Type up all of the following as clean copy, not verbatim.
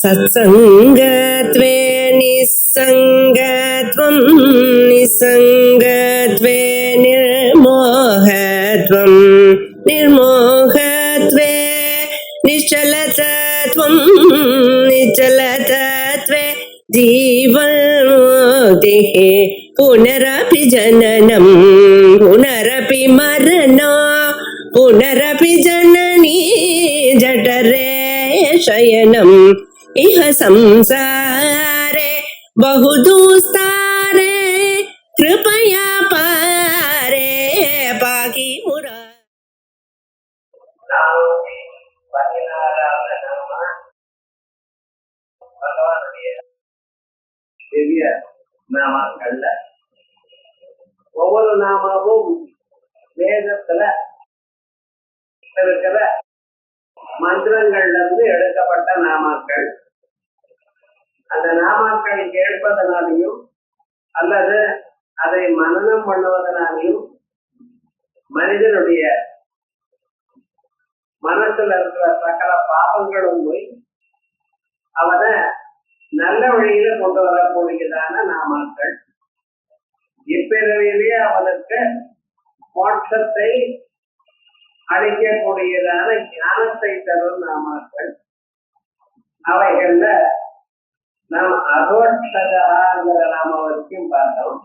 सत्सङ्गत्वे निस्सङ्गत्वं निस्सङ्गत्वे निर्मोहत्वं निर्मोहत्वे निश्चलतत्वं निश्चलतत्वे जीवन्मुक्तिः पुनरपि जननं पुनरपि मरणं पुनरपि जननी जठरे शयनम् इह संसारे बहुदुस्तारे कृपया पारे पाहि मुरा. பெரிய நாமாக்கள்ல ஒவ்வொரு நாமாவும் வேதத்துல இருக்கிற மந்திரங்கள்ல இருந்து எடுக்கப்பட்ட நாமாக்கள். அந்த நாமாக்கள் கேட்பதனாலையும் அல்லது அதை மனனம் பண்ணுவதனாலையும் மனிதனுடைய மனசுல இருக்கிற சகல பாவங்களும் போய் அவனை நல்ல வழியில கொண்டு வரக்கூடியதான நாமாக்கள். இப்பிறவிலேயே அவனுக்கு மோட்சத்தை அளிக்கக்கூடியதான ஞானத்தை தரும் நாமாக்கள். அவைகள்ல நாம் அதோட்சகாங்கிற நாம வரைக்கும் பார்த்தோம்.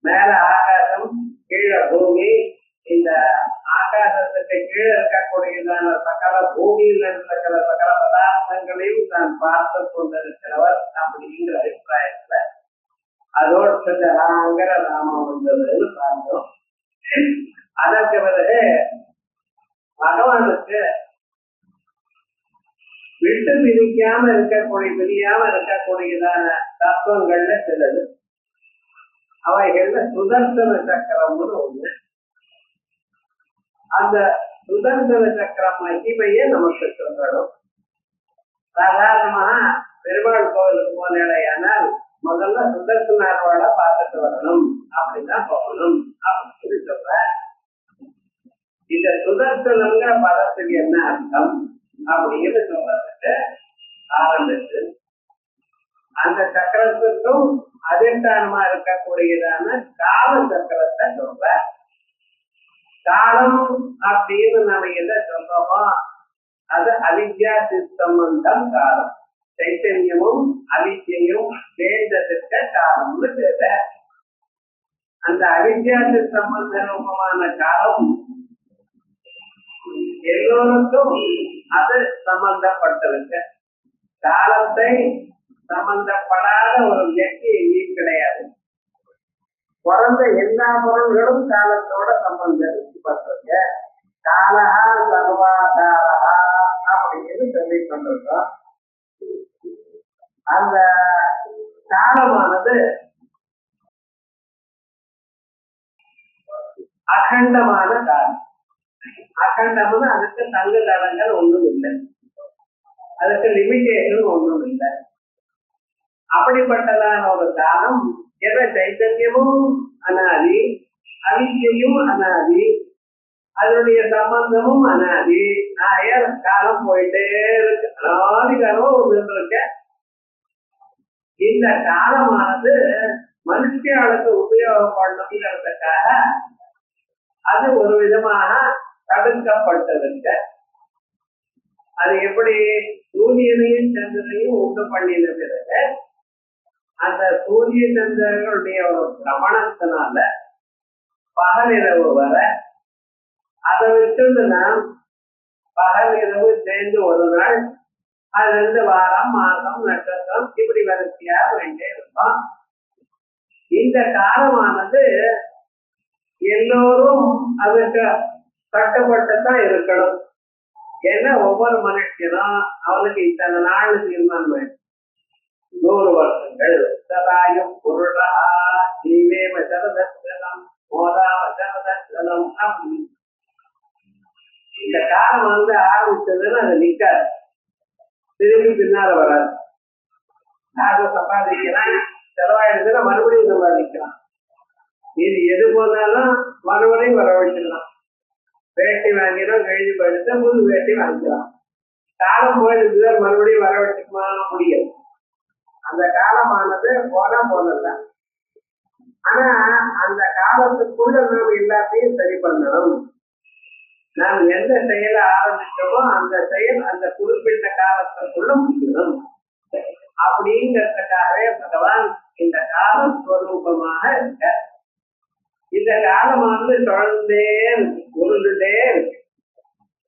மேல ஆகாசம், கீழே பூமி. இந்த ஆகாசத்துக்கு கீழே இருக்கக்கூடியதான சகல பூமியில் இருக்கிற சகல பதார்த்தங்களையும் தான் பார்த்து கொண்டிருக்கிறவர் அப்படிங்கிற அபிப்பிராயத்துல அதோட்சகாங்கிற நாமம் வந்ததுன்னு பார்த்தோம். அதற்கு பிறகு பகவானுக்கு விட்டு பிரிக்காம இருக்கக்கூடியதான தத்துவங்கள்ல சிலது. அவைகள்ல சுதர்சன சக்கரம்னு ஒண்ணு. அந்த சுதர்சன சக்கரம் மகிமையை நமக்கு சொல்லணும். சாதாரணமா பெருமாள் கோவிலுக்கு போனால் முதல்ல சுதர்சனாரோட பார்த்துட்டு வரணும், அப்படிதான் போகணும் அப்படின்னு சொல்லி சொல்ற. இந்த சுதர்சனங்கிற பதத்துக்கு என்ன அர்த்தம் அப்படின்னு சொல்றதுக்கு ஆரம்பிச்சு அந்த சக்கரத்துக்கும் அதிஷ்டானமா இருக்கக்கூடியதான கால சக்கரத்தை சொல்ற. காலம் அப்படின்னு நம்ம எதை சொல்றோமோ அது அவித்யா சித்தம்பந்தம் காலம். சைத்தன்யமும் அவித்யையும் சேர்ந்ததற்கு காலம்னு பேச. அந்த அவித்யா சித்தம்பந்த ரூபமான காலம் எல்லோருக்கும் அது சம்பந்தப்பட்டிருக்கு. காலத்தை சம்பந்தப்படாத ஒரு வியக்தி எங்கேயும் கிடையாது. பிறந்த எல்லா பொருள்களும் காலத்தோட சம்பந்தப்பட்டிருக்கு. காலஹா சர்வாதாரஹா அப்படின்னு சொல்லி கொண்டிருக்கோம். அந்த காலமானது அகண்டமான காலம். அகண்டம்னு அதுக்கு தங்கு தடங்கள் ஒன்றும் இல்லை, அதுக்கு லிமிட்டேஷன் ஒன்றும் இல்லை. அப்படிப்பட்டதான ஒரு காலம். என சைத்தன்யமும் அனாதி, அவித்யையும் அனாதி, அதனுடைய சம்பந்தமும் அனாதி. காலம் போயிட்டே இருக்கு. அனாதி காலம் ஒன்று இருக்க. இந்த காலமானது மனுஷியாளுக்கு உபயோகப்படணுங்கிறதுக்காக அது ஒரு விதமாக தடுக்கப்பட்டதுங்க. அது எப்படி சூரியனையும் சந்திரனையும் உண்டு பண்ணின பிறகு அந்த சூரிய சந்திரனுடைய ஒரு பிரமணத்தினால பகலிரவு வர அதை விட்டு நாம் பகலிரவு சேர்ந்து ஒரு நாள், அது 2 வாரம், மாதம், நட்சத்திரம் இப்படி வரிசையா வேண்டே இருக்கும். இந்த காலமானது எல்லோரும் அதுக்கு கட்டுப்பட்டுதான் இருக்கணும். ஏன்னா ஒவ்வொரு மனுஷனும் அவனுக்கு இத்தனை நாள் தீர்மானம் வேணும். 100 வருஷங்கள் சதாயம் பொருளா ஜீவே வசரதம் மோதா வசரதம் அப்படி. இந்த காலம் ஆரம்பிச்சதுன்னு அது நிக்காது, திரும்பி பின்னால வராது. நாங்கள் சம்பாதிக்கலாம், செலவாயிடுதுன்னா மறுபடியும் சம்பாதிக்கலாம். இது எது போனாலும் மறுபடியும் வரவழைச்சிடலாம். வேட்டி வாங்கினா கழிஞ்சு போயிடுச்சு, புது வேட்டி வாங்கிக்கலாம். காலம் போயிடுது, மறுபடியும் வர வச்சுக்குமா முடியும். அந்த காலமானது போனா போனதுதான். ஆனா அந்த காலத்துக்குள்ள நாம் எல்லாத்தையும் சரி பண்ணணும். நாம் எந்த செயலை ஆரம்பிச்சோமோ அந்த செயல் அந்த குறிப்பிட்ட காலத்துக்குள்ள முடிக்கணும். அப்படிங்கிறதுக்காகவே பகவான் இந்த கால ஸ்வரூபமாக இருக்க. இந்த காலமானது தொடர்ந்தே உருண்டுட்டே இருக்கு.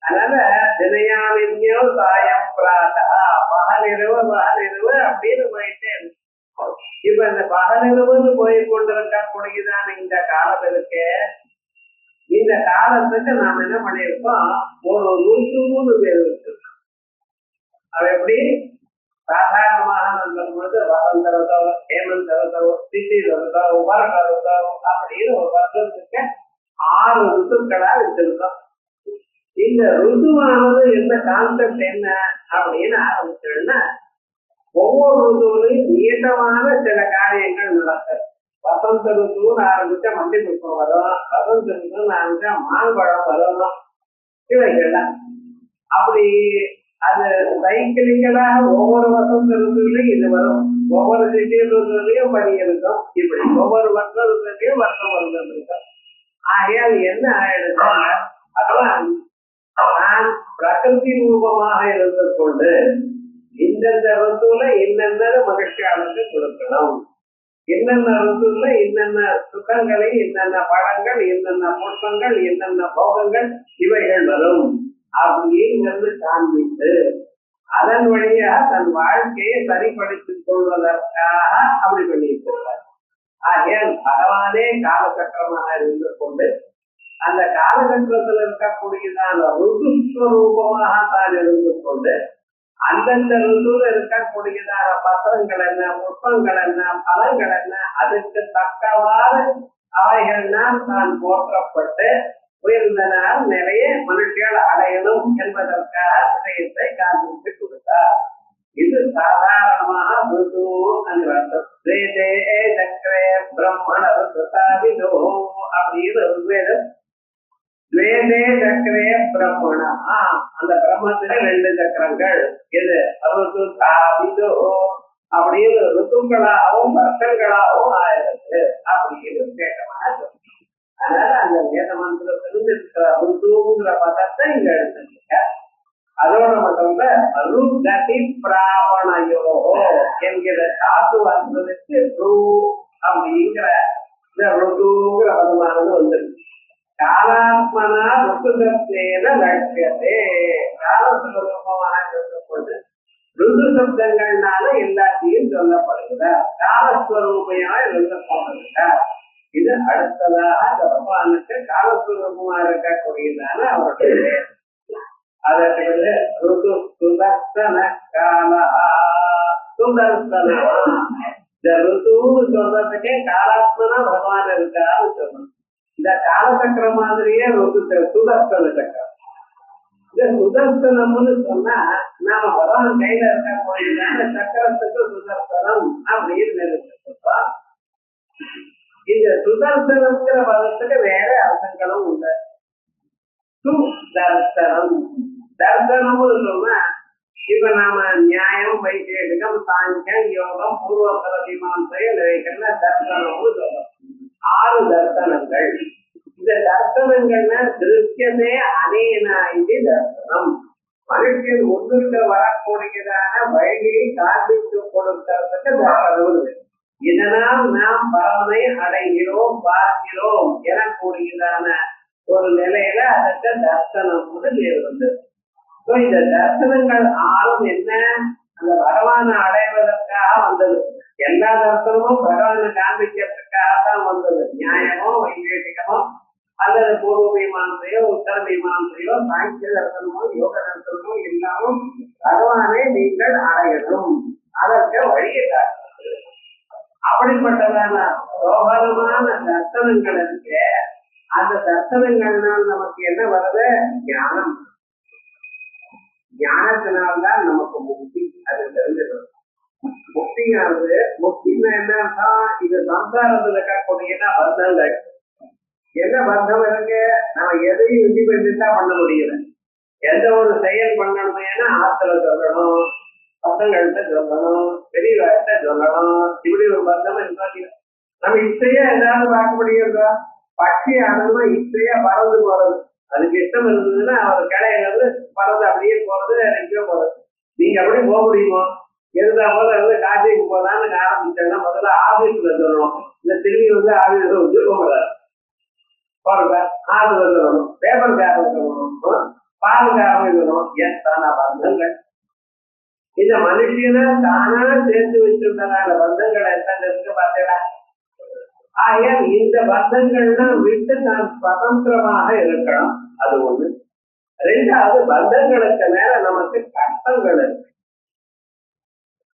அதனால தினையாவின்யோ சாயம் பிராதா, பகலிரவு அப்படின்னு போயிட்டே இருக்கு. இப்ப இந்த பகலிரவுன்னு போய் கொண்டிருக்கக்கூடியதான இந்த காலம் இருக்கு. இந்த காலத்துக்கு நாம் என்ன பண்ணிருக்கோம், ஒரு ருத்துன்னு பேர் வச்சிருக்கோம். அது எப்படி சாதாரணமாக சொல்லும் பொழுது வசந்த ருதம், ஹேமந்த ருதம், சிசி ருதம், வருட ருதம் அப்படின்னு ஒரு வருஷத்துக்கு 6 ருத்துக்களா வச்சிருக்கோம். இந்த ருதுவானது என்ன கான்செப்ட் என்ன அப்படின்னு ஆரம்பிச்சோம்னா, ஒவ்வொரு ருதுவிலையும் நீட்டமான சில காரியங்கள் நடக்கும். வசந்த ருத்துன்னு ஆரம்பிச்சா மண்டி புஷ்பம் வரும், வசந்த ருத்துன்னு ஆரம்பிச்சா மாம்பழம் வரும், இவைகள்லாம் அப்படி அது சைக்கிளிக்கலாக ஒவ்வொரு வசந்த ருத்துவிலையும் இது வரும். ஒவ்வொரு சிட்டி ருத்துவிலையும் பணி இருக்கும். இப்படி ஒவ்வொரு வருஷ ருத்துலையும் வருஷம் வருடம் இருக்கும். ஆகையால் என்ன ஆயிடுச்சு, அதெல்லாம் நான் பிரகிருதி ரூபமாக இருந்து கொண்டு இந்தந்த ருத்துவில என்னென்ன மகிழ்ச்சியாளருக்கு கொடுக்கணும், என்னென்ன ருத்துவில என்னென்ன சுகங்களை, என்னென்ன பழங்கள், என்னென்ன புஷ்பங்கள், என்னென்ன போகங்கள் இவைகள் வரும் அப்படிங்கிறது காண்பித்து அதன் வழியாக தன் வாழ்க்கையை சரிப்படுத்திக் கொள்வதற்காக அப்படி பண்ணியிருக்கிறார். ஆகையால் பகவானே காலச்சக்கரமாக இருந்து கொண்டு அந்த காலகட்டத்தில் இருக்கக்கூடியதான ருதுஸ்வரூபமாக தான் இருந்து கொண்டு அந்தந்த ருதுல இருக்கக்கூடியதான பத்திரங்கள் என்ன, புஷ்பங்கள் என்ன, பலங்கள் என்ன, அதுக்கு தக்கவாறு அவைகள்னால் தான் போற்றப்பட்டு உயர்ந்தனால் நிறைய மனுஷிகள் அடையணும் என்பதற்காக விஷயத்தை காண்பித்து கொடுத்தார். இது சாதாரணமாக ருது அர்த்தம். சக்கரே பிரம்மண ருதாவிதோ அப்படின்னு ருக்வேதம். துவேதே சக்கரே பிரம்மணா, அந்த பிரம்மத்துல 2 சக்கரங்கள். இது ருது தாவிதோ அப்படின்னு ருத்துக்களாகவும் வருஷங்களாகவும் ஆயிருக்கு அப்படின்னு கேட்டமான சொல்லி. அதனால அந்த வேத மந்திரத்திலிருந்து இருக்கிற ருதுங்கிற பதத்தை இங்க எடுத்துருக்க. அதோட மட்டும் ருகதி பிராபணையோ என்கிற தாத்து வந்ததுக்கு ரூ அப்படிங்கிற இந்த ருதுங்கிற பதமானது வந்துருக்கு. காலாத்மனா ருத்துகத்தேன லட்சியத்தே, காலஸ்வரூபமாக இருக்கொண்டு ருது சப்தங்கள்னால எல்லாத்தையும் சொல்லப்படுகிறார். காலஸ்வரூபையா சொல்லப்படுகிறார். இது அடுத்ததாக பகவானுக்கு காலஸ்வரூபமா இருக்கக்கூடியதான அவருடைய அதற்கு ருது சுதர்சன கால சுதர்சனா. இந்த ருதுன்னு சொல்றதுக்கே காலாத்மனா பகவான் இருக்கான்னு சொல்லணும். இந்த காலச்சக்கர மாதிரியே ருது சுதர்சன சக்கரம். இந்த சுதர்சனம்னு சொன்னா நாம பகவான் கையில இருக்கக்கூடியதான சக்கரத்துக்கு சுதர்சனம் அப்படின்னு நினைச்சிருப்போம். இந்த சுதர்சனம்ங்கிற பதத்துக்கு வேற அர்த்தங்களும் உண்டு. சுதர்சனம், தர்சனம்னு சொன்னா இப்ப நாம நியாயம், வைசேஷிகம், சாங்கியம், யோகம், பூர்வோத்தர மீமாம்சை இவைகள்ல தர்சனம்னு சொல்றோம். 6 தர்சனங்கள். இந்த தர்சனங்கள்னா திருஷ்யமே அனேனா இது தர்சனம். மனுஷன் முன்னுக்கு வரக்கூடியதான வழியை காண்பித்து கொடுக்கிறதுக்கு தர்சனம். இதனால் நாம் பரவனை அடைகிறோம், பார்க்கிறோம் எனக்கூடியதான ஒரு நிலையில அதற்கு தர்சனம் பேர் வந்து. இந்த தர்சனங்கள் 6 என்ன, அந்த பகவானை அடைவதற்காக வந்தது. எல்லா தர்சனமும் பகவானை காண்பிக்கிறதுக்காகத்தான் வந்தது. நியாயமோ, வைசேஷிகமோ, அல்லது பூர்வ மீமாம்சையோ, உத்தர மீமாம்சையோ, சாங்கிய தர்சனமோ, யோக தர்சனமோ எல்லாமும் பகவானை நீங்கள் அடையணும், அதற்கு வழியை காட்டுறது. அப்படிப்பட்டதான சோபரமான தர்சனங்கள் இருக்கு. அந்த தர்சனங்கள்னால் நமக்கு என்ன வருது? ஞானம். ஞானத்தினால்தான் நமக்கு முக்தி. அது தெரிஞ்சிடும். முக்தியானது, முக்தின்னா என்னன்னா இது சம்சாரத்துல இருக்கக்கூடிய பந்தங்கள். என்ன பந்தம் இருக்கு? நம்ம எதையும் இண்டிபெண்டா பண்ண முடியல. எந்த ஒரு செயல் பண்ணணுமேனா ஆத்துல சொல்லணும், பசங்கள்கிட்ட சொல்லணும், பெரியவர்கிட்ட சொல்லணும். இப்படி ஒரு பந்தம் இருந்தாங்க. நம்ம இச்சையா ஏதாவது பார்க்க முடியுதா? பட்சி ஆனதுமா இச்சையா பறந்து போறது. அதுக்கு இஷ்டம் இருந்ததுன்னா அவர் கடையில பறந்து அப்படியே போறது, எங்கேயோ போறது. நீங்க அப்படியே போக முடியுமா? இருந்தா போல காசிக்கு போலான்னு ஆரம்பிச்சேன்னா முதல்ல ஆபீஸ்ல சொல்லணும். இந்த திரும்பி ஆபீஸ்ல போக முடியாது. போறத ஆறுல சொல்லணும், பேப்பர்காரன் சொல்லணும், பாலுக்காரன் சொல்லணும். எத்தனை பந்தங்கள் இந்த மனுஷனை தானா சேர்த்து வச்சிருந்தனால பந்தங்கள் எத்தனை இருக்கு பார்த்தீங்களா? ஆகையால் இந்த பந்தங்கள்லாம் விட்டு நான் சுதந்திரமாக இருக்கணும். அது ஒண்ணு. ரெண்டாவது, பந்தங்களுக்கு மேல நமக்கு கஷ்டங்கள் இருக்கு.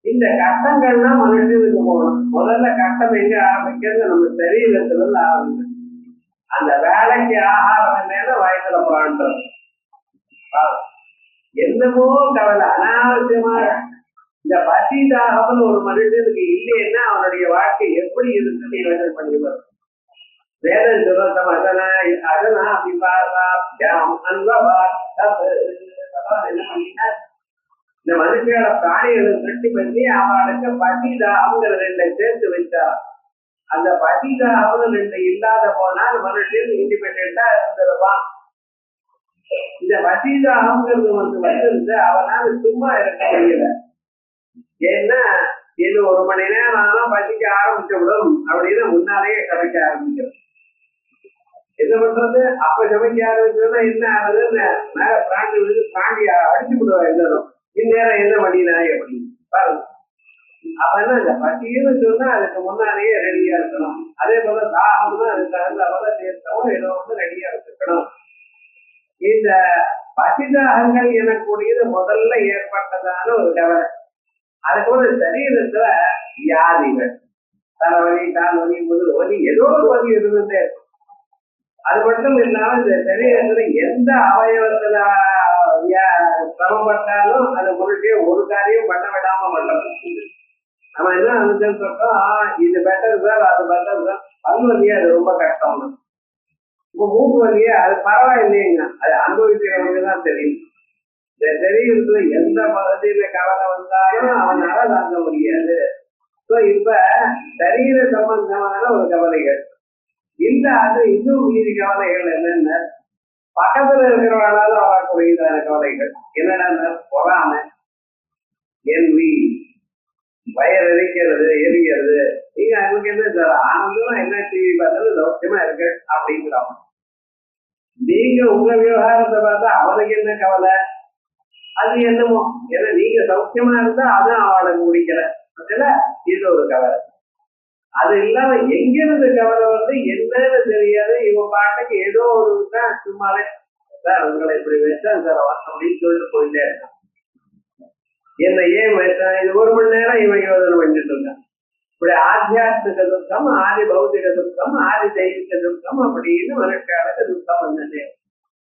இந்த கஷ்டங்கள்லாம் மனுஷனுக்கு போகணும். முதல்ல கஷ்டம் எங்க ஆரம்பிக்கிறது? நம்ம சரீரத்துல இருந்து ஆரம்பிக்கிறது. அந்த வேலைக்கு ஆகாரம் மேல வயசுல போராடுறது. என்னமோ கவலை அனாவசியமாக. இந்த பசிதாகம்னு ஒரு மனுஷனுக்கு இல்லைன்னா அவனுடைய வாழ்க்கை எப்படி இருக்குன்னு யோசனை பண்ணிடுவார். வேதம் சொல்ல அதனா என்ன பண்ணினா இந்த மனுஷோட பிராணிகளை திருட்டி பண்ணி அவனுக்கு பசிதாகம்ங்கிற ரெண்டை சேர்த்து வச்சார். அந்த பசிதாகம் ரெண்டு இல்லாத போனால் மனுஷன் இண்டிபெண்டா இருந்திருப்பான். இந்த பசிதாகம்ங்கிறது வந்து அவனால சும்மா இருக்க முடியல. ஏன்னா இது 1 மணி நேரம் ஆனாலும் பசிக்க ஆரம்பிச்சு விடும் அப்படின்னு முன்னாலேயே சமைக்க ஆரம்பிக்கிறோம். என்ன பண்றது? அப்ப சமைக்க ஆரம்பிச்சதுன்னா என்ன ஆகுதுன்னு மேல பிராண்டி விழுந்து பிராண்டி அடிச்சு விடுவா. எல்லாரும் இந்நேரம் என்ன பண்ணினா அப்படின்னு பாருங்க. அப்ப என்ன, இந்த பசின்னு சொன்னா அதுக்கு முன்னாலேயே ரெடியா இருக்கணும். அதே போல தாகம்னா அதுக்கு தகுந்த அவரை சேர்த்தவும் ஏதோ ரெடியா வச்சுக்கணும். இந்த பசிதாகங்கள் எனக்கூடியது முதல்ல ஏற்பட்டதான ஒரு கவலை. அதுக்கு ஒரு சரீரத்துல வியாதிகள், தலைவலி, கால் வலி, முதுகு வலி, ஏதோ ஒரு வலி இருந்துட்டே இருக்கும். அது மட்டும் இல்லாம இந்த சரீரத்துல எந்த அவயவத்துல சிரமப்பட்டாலும் அது முழுக்கே ஒரு காரியம் பண்ண விடாம பண்ண. நம்ம என்ன நினைச்சோம், இது பெட்டர் சார், அது பெட்டர் சார். பல் வலியா அது ரொம்ப கஷ்டம். இப்ப மூக்கு வலியா அது பரவாயில்லைங்க. அது அனுபவிக்கிறவங்களுக்குதான் தெரியும். இந்த சரீரத்துல எந்த பகுதியில கவலை வந்தாலும் அவனால தாங்க முடியாது. இப்ப சரீர சம்பந்தமான ஒரு கவலைகள் இல்ல. அது இன்னும் மீதி கவலைகள் என்னென்ன? பக்கத்துல இருக்கிறவனால அவர்களுடையதான கவலைகள் என்னென்ன? பொறாமை, எல்வி, வயறெரிக்கிறது, எரிகிறது. நீங்க அவங்களுக்கு என்ன சார் ஆனந்தமா என்ன டிவி பார்த்தாலும் சௌக்கியமா இருக்கு அப்படிங்கிறோம். நீங்க உங்க விவகாரத்தை பார்த்தா அவனுக்கு என்ன கவலை? அது என்னமோ. ஏன்னா நீங்க சௌக்கியமா இருந்தா அதுவும் அவளுக்கு முடிக்கல. இது ஒரு கவலை. அது இல்லாம எங்கிருந்து கவலை வந்து என்னன்னு தெரியாது. இவன் பாட்டுக்கு ஏதோ ஒரு சும்மாவே சார் உங்களை இப்படி வச்சா சார் அப்படின்னு சொல்லிட்டு போயிட்டே இருக்கான். என்ன ஏன் வச்சா? இது 1 மணி நேரம் இவன் யோசனை பண்ணிட்டு இருக்கான். இப்படி ஆத்தியாத்மிக துக்கம், ஆதி பௌதிக துக்கம், ஆதி தெய்வீக துக்கம் அப்படின்னு மனுஷாளுக்கு துக்கம் வந்துட்டே.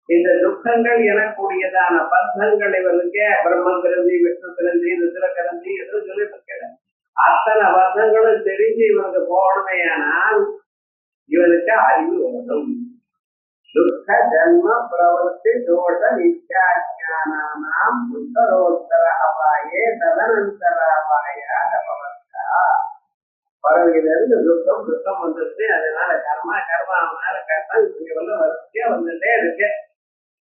இந்த துக்கங்கள் எனக்கூடியதான பந்தங்கள் இவனுக்கு பிரம்ம கிரந்தி, விஷ்ணு கிரந்தி, ருத்ர கிரந்தி என்று சொல்லிட்டு இருக்கிற அத்தனை பந்தங்களும் தெரிஞ்சு இவனுக்கு போகணுமே. ஆனால் இவனுக்கு அறிவு வரும். துக்க ஜன்ம பிரவர்த்தி தோஷ நித்யாஜானாம் உத்தரோத்தர அபாயே ததனந்தர அபாயா தபவர்த்தா. பறவையிலிருந்து துக்கம் துக்கம் வந்துருச்சு. அதனால கர்மா கர்மாவனால கஷ்டம் இவங்க வரிசையா வந்துட்டே இருக்கு.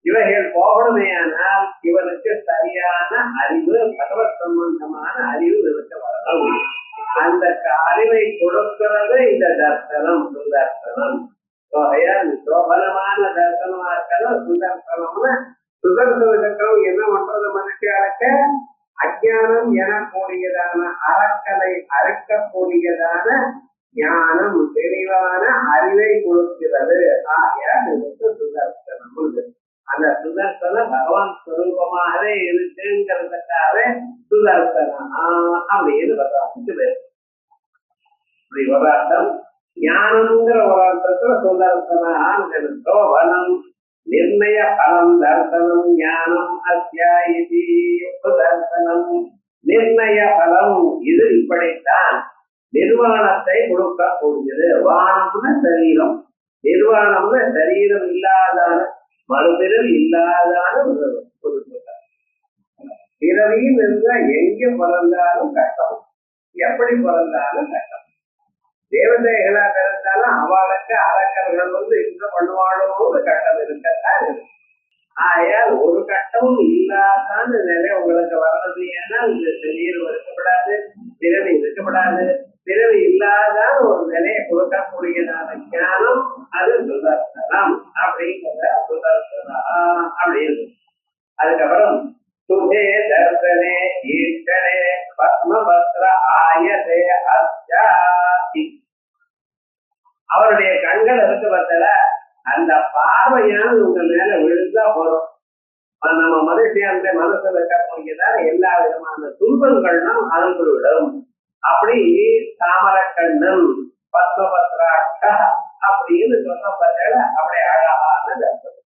இவைகள் போகணுமே. ஆனால் இவனுக்கு சரியான அறிவு, பகவத் சம்பந்தமான அறிவு இவனுக்கு வரணும். அந்த அறிவை கொடுக்கிறது இந்த தர்சனம், சுதர்சனம். சோபனமான தர்சனமா இருக்கணும். சுதர்சனம்னா சுதர்சன சக்கரம் என்ன பண்றது? மனுஷியாளுக்கு அஜானம் எனக்கூடியதான அறக்கலை அறுக்கக்கூடியதான ஞானம், தெளிவான அறிவை கொடுக்கிறது. ஆகையால் இதுக்கு சுதர்சனம். அந்த சுதர்சனம் பகவான் ஸ்வரூபமாகவே இருக்குங்கிறதுக்காக சுதர்சனம் அப்படின்னு பகவானுக்கு இப்படி ஒரு அர்த்தம். ஞானம்ங்கிற ஒரு அர்த்தத்துல சுதர்சனம். சோபனம் நிர்ணய பலம் தர்சனம் ஞானம் அத்தியாயி சுதர்சனம். நிர்ணய பலம் இது இப்படித்தான் நிர்வாணத்தை கொடுக்கக்கூடியது. வானம்னு சரீரம், நிர்வாணம்னு சரீரம் இல்லாதான மறுபிறல் இல்லாதான பிறவியும் இருந்தா எங்க பிறந்தாலும் கஷ்டம், எப்படி பிறந்தாலும் கஷ்டம். தேவதைகளா பிறந்தாலும் அவளுக்கு அரக்கர்கள் வந்து இந்த பண்ணுவாளோடு கஷ்டம் இருக்கத்தான். ஆயால் ஒரு கஷ்டமும் இல்லாதான் நிலை உங்களுக்கு வர்றது. ஏன்னா இந்த சரீரம் இருக்கப்படாது, பிறவி இருக்கப்படாது. பிறவி இல்லாதான் ஒரு நிலையை கொடுக்கக்கூடியதான ஞானம் அது சுதர்சனம் அப்படிங்கிற சுதர்சனா அப்படின்னு. அதுக்கப்புறம் சுபே தர்சனே ஈட்டனே பத்மபத்ர ஆயதே அஸ்யாதி. அவருடைய கண்கள் இருக்கு பார்த்தல, அந்த பார்வையானது உங்க மேல விழுந்தா போறோம். நம்ம மனுஷியாருடைய மனசுல இருக்கக்கூடியதான எல்லா விதமான துன்பங்கள்லாம் அனுப்பிவிடும். அப்படி தாமரக்கண்ணன் பத்மபத்ராட்ச அப்படின்னு சொல்ல பார்த்தல, அப்படி அழகான தர்சனம்.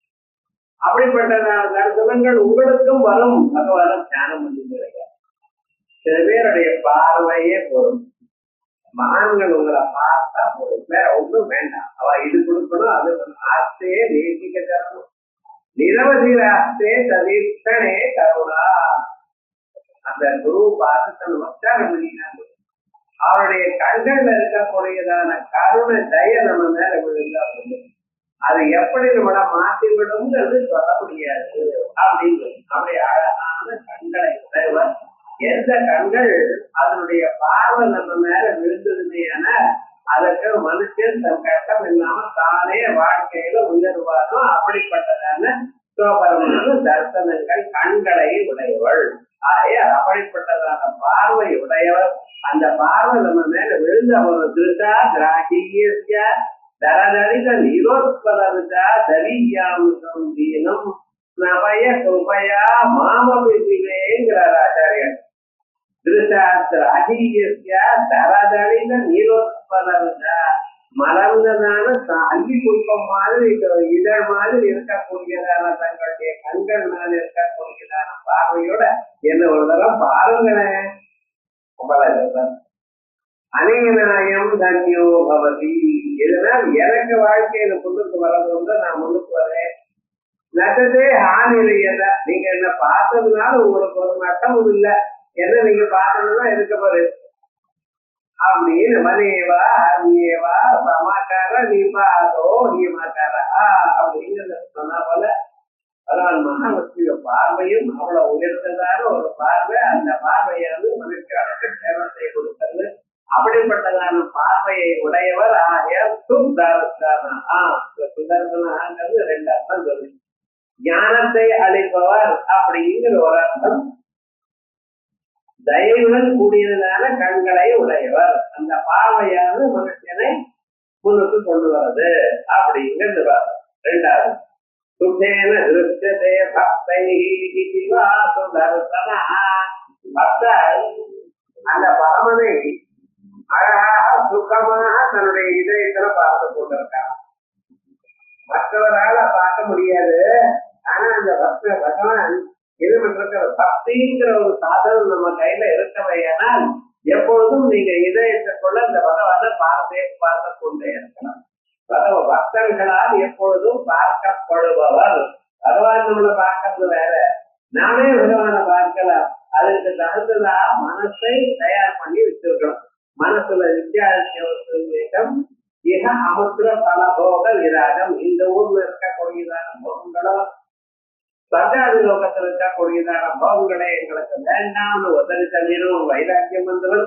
அப்படிப்பட்ட தர்சனங்கள் உங்களுக்கும் வரும். பகவான தியானம் பண்ணிக்கிறீங்க. சில பேருடைய பார்வையே போரும். மகான்கள் உங்களை பார்த்தா போதும், வேற ஒன்றும் வேண்டாம். அவ இது கொடுக்கணும், அது ஆஸ்தே நேசிக்க தரணும். நிரவதி ஆஸ்தே தவிர்த்தனே கருணா. அந்த குரு பார்த்து தன் உச்சாரம் பண்ணினாங்க. அவருடைய கண்கள்ல இருக்கக்கூடியதான கருணை தய நம்ம மேல விழுந்தா போதும். அது எப்படி நம்மள மாற்றி விடும்ங்கிறது சொல்ல முடியாது அப்படின்னு. அப்படி அழகான கண்களை உடையவர். எந்த கண்கள் அதனுடைய பார்வை நம்ம மேல விழுந்ததுமையான அதற்கு மனுஷன் தன் கஷ்டம் இல்லாம தானே வாழ்க்கையில உயர்வாரோ அப்படிப்பட்டதான சோபரமான தர்சனங்கள் கண்களை உடையவள். ஆகவே அப்படிப்பட்டதான பார்வை உடையவர். அந்த பார்வை நம்ம மேல விழுந்த ஒரு திருத்தா திராகிய தரதரித நிரோத்பலருதா தரியாமுகம் தீனம் நபய சுபயா மாமபிசிவேங்கிறார் ஆச்சாரியர். தரதளித நீரோத்பலருதா மலர்ந்ததான அள்ளி புஷ்பம் மாதிரி இதழ் மாதிரி இருக்கக்கூடியதான தங்களுடைய கண்கள் மேல இருக்கக்கூடியதான பார்வையோட என்ன ஒரு தரம் பாருங்களேன். அநேகநாயம் தன்யோ பவதி. இதனால் எனக்கு வாழ்க்கையில முன்னுக்கு வரது நான் முன்னுக்கு வரேன். நட்டதே ஹானிலையத. நீங்க என்ன பார்த்ததுனால உங்களுக்கு ஒரு நட்டமும் இல்லை. என்ன நீங்க பார்த்ததுன்னா இருக்க போரு அப்படின்னு மனேவா அந்நேவா சமாச்சார நீபாதோ நீமாச்சாரா அப்படிங்கிறத சொன்னா போல. அதனால் மகாலட்சுமிய பார்வையும் அவ்வளவு உயர்ந்ததான ஒரு பார்வை. அந்த பார்வையானது மனுஷனுக்கு சேவத்தை கொடுக்கிறது. அப்படிப்பட்டதான பார்வையை உடையவர் ஆகியால் சுதர்சனாங்கிறது ரெண்டு அர்த்தம் சொல்லு. ஞானத்தை அளிப்பவர் அப்படிங்கிற ஒரு அர்த்தம். தயவுடன் கூடியதான கண்களை உடையவர். அந்த பார்வையானது மனுஷனை முன்னுக்கு கொண்டு வருது அப்படிங்கிறது ரெண்டாவது. சுத்தேன திருஷ்டதே பக்தை சுதர்சன. பக்தர் அந்த பரமனை அழகாக சுகமாக தன்னுடைய இதயத்துல பார்த்து கொண்டிருக்காங்க. மற்றவரால பார்க்க முடியாது. ஆனா அந்த பகவான் இருக்கிற பக்திங்கிற ஒரு சாதனம் நம்ம கையில இருக்கவையானால் எப்பொழுதும் நீங்க இதயத்துக்குள்ள இந்த பகவானை பார்த்து கொண்டே இருக்கலாம். பக்தர்களால் எப்பொழுதும் பார்க்கப்படுபவர். பகவான் நம்மளை பார்க்கறது வேற, நானே பகவானை பார்க்கலாம். அதுக்கு தகுந்ததா மனசை தயார் பண்ணி வச்சிருக்கணும். மனசுல வித்தியாசம் மிக அமுத்திர பலபோக விராகம். இந்த ஊர்ல இருக்கக்கூடியதான போகங்களோ சர்க்காதி லோகத்தில் இருக்கக்கூடியதான போகங்களே எங்களுக்கு வேண்டாம்னு உதவி தள்ளிடும் வைராக்கியம் வந்தவன்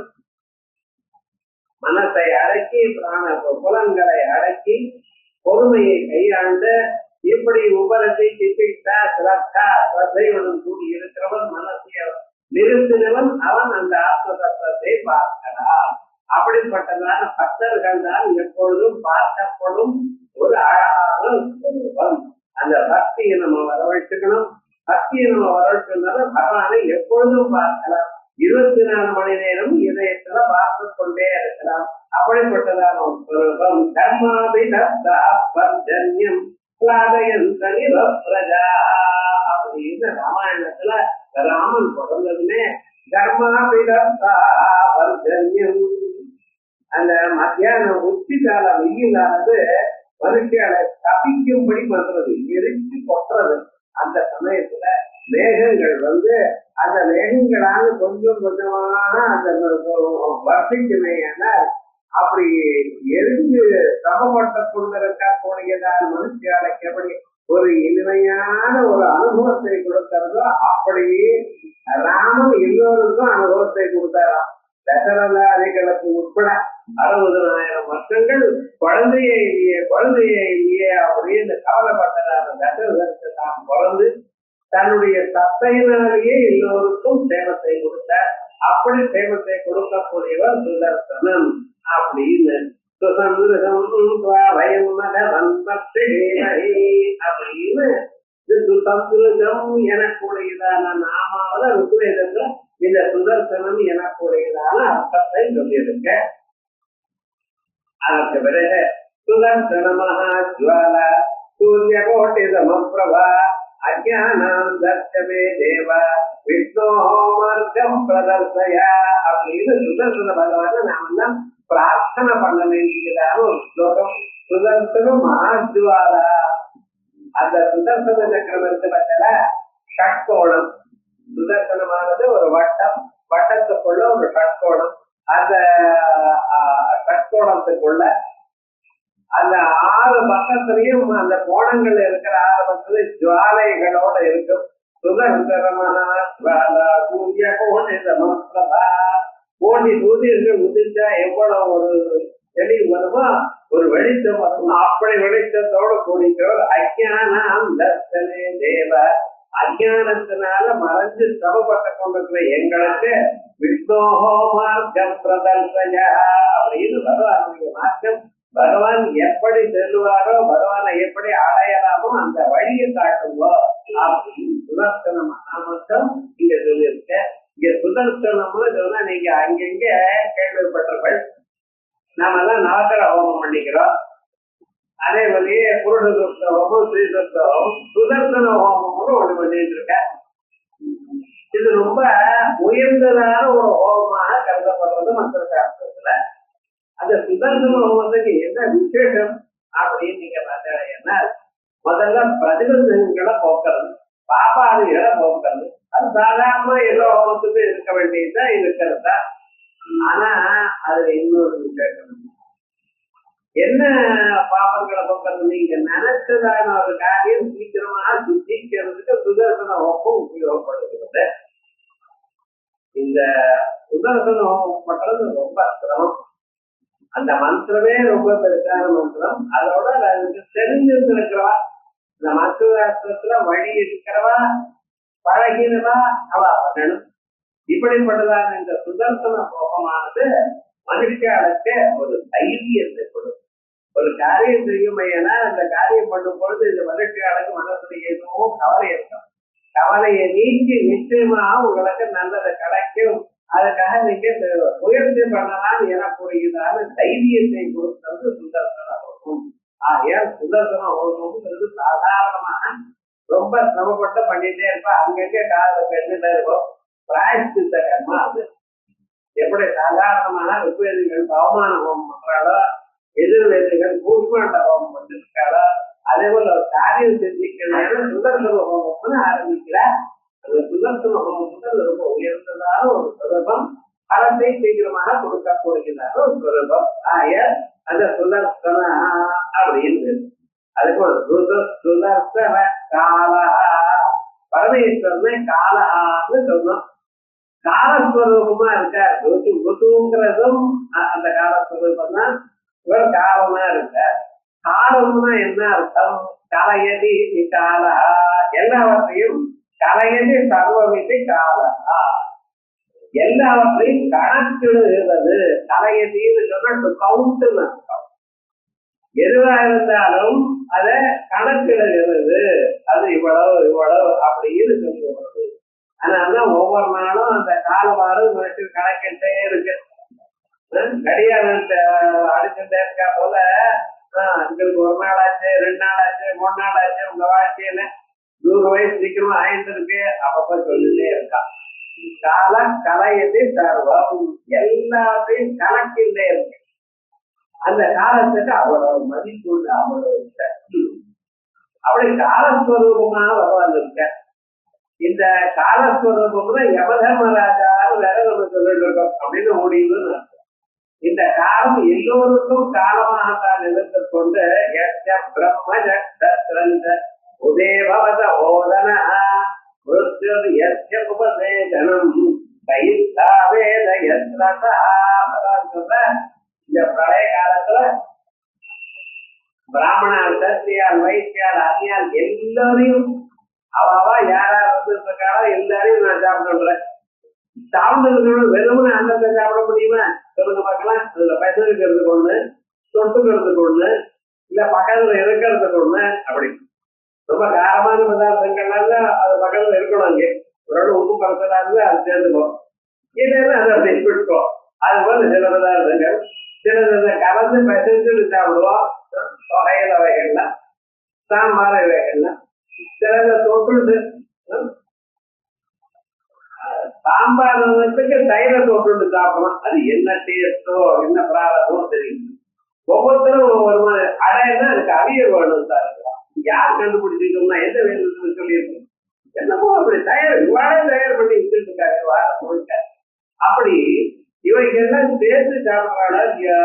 மனசை அடக்கி பிராண புலன்களை அடக்கி பொறுமையை கையாண்டு இப்படி உபரத்தை திட்டா சிரத்தா ஸ்ரத்தையுடன் கூடி இருக்கிறவன் மனசை நிறுத்தினவன் அவன் அந்த ஆத்ம தத்துவத்தை பார்க்கிறான். அப்படிப்பட்டதான பக்தர்கள் தான் எப்பொழுதும் பார்க்கப்படும் ஒரு அழகான சொரூபம். அந்த பக்தியை நம்ம வரவழைச்சுக்கணும். பக்தியை நம்ம வரவழைச்சோம்னால பகவானை எப்பொழுதும் பார்க்கலாம். 24 மணி நேரம் இதயத்துல பார்த்து கொண்டே இருக்கலாம். அப்படிப்பட்டதான ஒரு சொரூபம். தர்மாபிதர்ஜன்யம் அப்படின்னு ராமாயணத்துல ராமன் பிறந்ததுமே தர்மாபிதர்ஜன்யம். அந்த மத்தியானம் உச்சி கால வெயிலானது மனுஷியால தப்பிக்கும்படி பண்றது, எரிச்சு கொட்டுறது. அந்த சமயத்துல மேகங்கள் வந்து அந்த மேகங்களால கொஞ்சம் கொஞ்சமாக அந்த வர்ஷிக்குமேனால் அப்படி எரிஞ்சு சமப்பட்ட கொண்டிருக்கா கூடியதான மனுஷியாளுக்கு எப்படி ஒரு இனிமையான ஒரு அனுபவத்தை கொடுக்கிறதோ அப்படியே ராமன் எல்லோருக்கும் அனுபவத்தை கொடுத்தாராம். தசரதாதிகளுக்கு உட்பட 60,000 வருஷங்கள் குழந்தையே இல்லையே அப்படின்னு கவலைப்பட்டதான தசரதற்கு தான் பிறந்து தன்னுடைய தத்தையினாலேயே எல்லோருக்கும் சேமத்தை கொடுத்தார். அப்படி சேமத்தை கொடுக்கக்கூடியவர் சுதர்சனன் அப்படின்னு அப்படின்னு சுதந்திரம் எனக்கூடியதான நாமாவத ருக்வேதத்துல இந்த சுதர்சனம் எனக்கூடியதான அர்த்தத்தை சொல்லியிருக்க. அதற்கு பிறகு சுதர்சன மகாஜ்வால சூரிய கோட்டி சமப்பிரபா அஜானாம் தர்ஷமே தேவ விஷ்ணோ மார்க்கம் பிரதர்சயா அப்படின்னு சுதர்சன பகவான நாம தான் பிரார்த்தனை பண்ண வேண்டியதான ஒரு ஸ்லோகம். சுதர்சன மகாஜ்வாலா அந்த சுதர்சன சக்கரம் இருக்கு பட்சல ஷட்கோணம். சுதர்சனமானது ஒரு வட்டம், வட்டத்துக்குள்ள ஒரு ஷட்கோணம். அந்த ஷட்கோணத்துக்குள்ள அந்த 6 பக்கத்திலையும் அந்த கோணங்கள் இருக்கிற 6 பக்கத்துல ஜுவாலைகளோட இருக்கும். சுதர்சனமான சூரிய கோணி சமஸ்தபா கோணி சூரியர்கள் உதிர்ந்தா எவ்வளவு ஒரு தெளிவு வருமோ, ஒரு வெளிச்சம் வரும். அப்படி வெளிச்சத்தோடு கூடிக்கிறவர் அஜானம் தர்சனே தேவ. அஜானத்தினால மறைஞ்சு சமப்பட்டு கொண்டிருக்கிற எங்களுக்கு விஷ்ணோஹோ மார்க்கம் பிரதர்சய அப்படின்னு பகவானுடைய மார்க்கம், பகவான் எப்படி செல்லுவாரோ, பகவானை எப்படி அடையலாமோ அந்த வழியை காட்டுவோ அப்படின்னு சுதர்சன மகாமத்தம் இங்க சொல்லியிருக்க. இங்க சுதர்சனம்னு சொன்னா நீங்க அங்கங்க கேள்விப்பட்டிருப்பேன். நாம எல்லாம் நவக்கர ஹோமம் பண்ணிக்கிறோம். அதே மாதிரியே புருஷ சுத்த ஹோமம், ஸ்ரீ சுத்த ஹோமம், சுதர்சன ஹோமம்னு ஒண்ணு பண்ணிட்டு இருக்க. இது ரொம்ப உயர்ந்ததான ஒரு ஹோமமாக கருதப்படுறது மந்திர சாஸ்திரத்துல. அந்த சுதர்சன ஹோமத்துக்கு என்ன விசேஷம் அப்படின்னு நீங்க பார்த்தீங்கன்னா, முதல்ல பிரதிபந்தங்களை போக்குறது, பாபாதிகளை போக்குறது. அது சாதாரணமா ஏதோ ஹோமத்துக்கு இருக்க வேண்டியதுதான் இருக்கிறதா. ஆனா அதுல இன்னொரு விசேஷம் என்ன, பாபங்களை போக்குறது, நீங்க நினைச்சதான ஒரு காரியம் சீக்கிரமாக சித்திக்கிறதுக்கு சுதர்சன ஹோமம் உபயோகப்படுகிறது. இந்த சுதர்சன ஹோமம் பண்றது ரொம்ப சிரமம். அந்த மந்திரமே ரொம்ப பெருசான மந்திரம். அதோட அதுக்கு தெரிஞ்சிருக்கிறவா, இந்த மந்திராஸ்திரத்துல வழி இருக்கிறவா, பழகினவா அவ பண்ணணும். இப்படிப்பட்டதான இந்த சுதர்சன ஹோமமானது மனுஷாளுக்கு ஒரு தைரியத்தை கொடுக்கும். ஒரு காரியம் செய்யுமையனா அந்த காரியம் பண்ணும் பொழுது இந்த மனுஷாளுக்கு மனசுல ஏதோ கவலை இருக்கும். கவலையை நீக்கி நிச்சயமாக உங்களுக்கு நல்லதை கிடைக்கும். அதுக்காக நீங்க முயற்சி பண்ணலாம் எனக்கூடியதான தைரியத்தை கொடுக்கிறது சுதர்சன ஹோமம். ஏன் சுதர்சன ஹோமம்ங்கிறது சாதாரணமான ரொம்ப சிரமப்பட்டு பண்ணிட்டே இருப்பா, அங்கங்கே கால பெண்ணிட்ட இருக்கும். பிராயஷ்சித்த கர்மா அது. எப்படி சாதாரணமான ருக்வேதிகள் பவமான ஹோமம் பண்றாளோ, எதிர்வேதிகள் கூட்மாண்ட ஹோமம் பண்ணிருக்காளோ, அதே போல ஒரு காரியம் செஞ்சுக்கிறதுனால சுதர்சன ஹோமம்னு ஆரம்பிக்கிறார். அந்த சுதர்சன ஹோமம் ரொம்ப உயர்ந்ததான ஒரு சுரூபம், பலத்தை சீக்கிரமாக கொடுக்கக்கூடியதான ஒரு சுரூபம். அந்த சுதர்சன அப்படின்னு அதுக்கு ஒரு சுதர்சன காலா, பரமேஸ்வரனை காலஹான்னு சொன்னோம். காலஸ்வரூபமா இருக்கார். ருத்துங்கிறதும் அந்த காலஸ்வரூபம் தான். இவர் காலமா இருக்கார். காலம்னா என்ன அர்த்தம்? கலையதி காலா, எல்லாவற்றையும் கலையதி சர்வமிதி காலா, எல்லாவற்றையும் கணக்கிடுகிறது. கலையதின்னு சொன்னா கவுண்ட்னு அர்த்தம். எதுவா இருந்தாலும் அதை கணக்கிடுகிறது. அது இவ்வளவு இவ்வளவு அப்படின்னு சொல்லுவது. அதனாலதான் ஒவ்வொரு நாளும் அந்த காலவாறு கணக்கிட்டே இருக்கு. கடிகாரத்தை அடிச்சுட்டே இருக்கா போல உங்களுக்கு 1 நாள் ஆச்சு, 2 நாள் ஆச்சு, 3 நாள் ஆச்சு, உங்க வாழ்க்கையில 100 வயசு சீக்கிரமா ஆயிருக்கு அப்பப்ப சொல்லிட்டே இருக்கா. கால கலையது சர்வம், எல்லாத்தையும் கணக்கிட்டே இருக்கு. அந்த காலத்துக்கு அவ்வளவு மதிப்பு, அவ்வளவு சக்தி. அப்படி காலஸ்வரூபமாக பகவான் இருக்க. இந்த காலஸ்வரூபம்னா யமதர்மராஜான்னு வேற நம்ம சொல்லிட்டு இருக்கோம் அப்படின்னு முடியுதுன்னு அர்த்தம். இந்த காலம் எல்லோருக்கும் காலமாகத்தான் இருந்து கொண்டு பிரம்ம உதேபவத ஓதன உபதேசனம் இந்த பழைய காலத்துல பிராமணால் சத்திரியால் வைத்தியால் அந்நியால் எல்லாரையும் அவா யாரா வந்து இருக்காரோ எல்லாரையும் நான் சாப்பிடுறேன். சாப்பிடுறது வெறுமனே அன்னத்தை சாப்பிட முடியுமா சொல்லுங்க பார்க்கலாம். அதுல பசங்கிறதுக்கு ஒண்ணு, தொட்டுக்கிறதுக்கு ஒண்ணு, இல்ல பக்கத்துல இருக்கிறதுக்கு ஒண்ணு. அப்படி ரொம்ப காரமான பதார்த்தங்கள்லாம் அது பக்கத்துல இருக்கணும். அங்கே ஒரு உப்பு பழத்தா இருந்து அது சேர்ந்துக்கும், இல்லைன்னா அதை அப்படி விட்டுக்கும். அது போல சில பதார்த்தங்கள் சில கலந்து பசஞ்சு சாப்பிடுவோம். தொகையில வகைகள்லாம் சாம்பார் வகைகள்லாம் சில தொட்டு சாம்பார் தயிரை தொட்டு சாப்பிடலாம். அது என்ன டேஸ்டோ என்ன பிராரதமோ தெரியும். ஒவ்வொருத்தரும் ஒவ்வொரு அடையனா அதுக்கு அவியல் வேணும் தான் இருக்கலாம். யார் கண்டுபிடிச்சிட்டோம்னா எந்த வேணும்னு சொல்லியிருக்கோம். என்னமோ அப்படி தயார் பண்ணி வச்சுட்டு இருக்காரு வாரம் முழுக்க. அப்படி இவைகெல்லாம் சேர்த்து சாப்பிடுறாடா இல்லையா?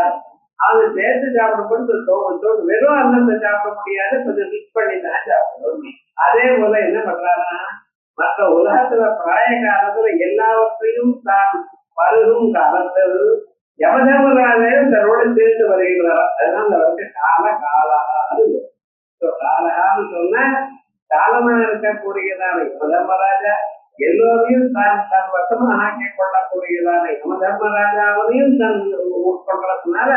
அது சேர்த்து சாப்பிடும்போது வெறும் அன்னத்தை சாப்பிட முடியாது, கொஞ்சம் மிக்ஸ் பண்ணி தான் சாப்பிடணும். அதே போல என்ன பண்றாரா, மற்ற உலகத்துல பழைய காலத்துல எல்லாவற்றையும் தான் பருகும் காலத்தில் யமதர்மராஜன் தன்னோட சேர்த்து வருகிறார். அதனால அவருக்கு காலகான்னு சொன்ன காலமா இருக்கக்கூடியதான யமதர்மராஜா எல்லோரையும் தன் வசமா ஆக்கிக் கொள்ளக்கூடியதான யமதர்மராஜாவையும் தன் உட்கொள்றதுனால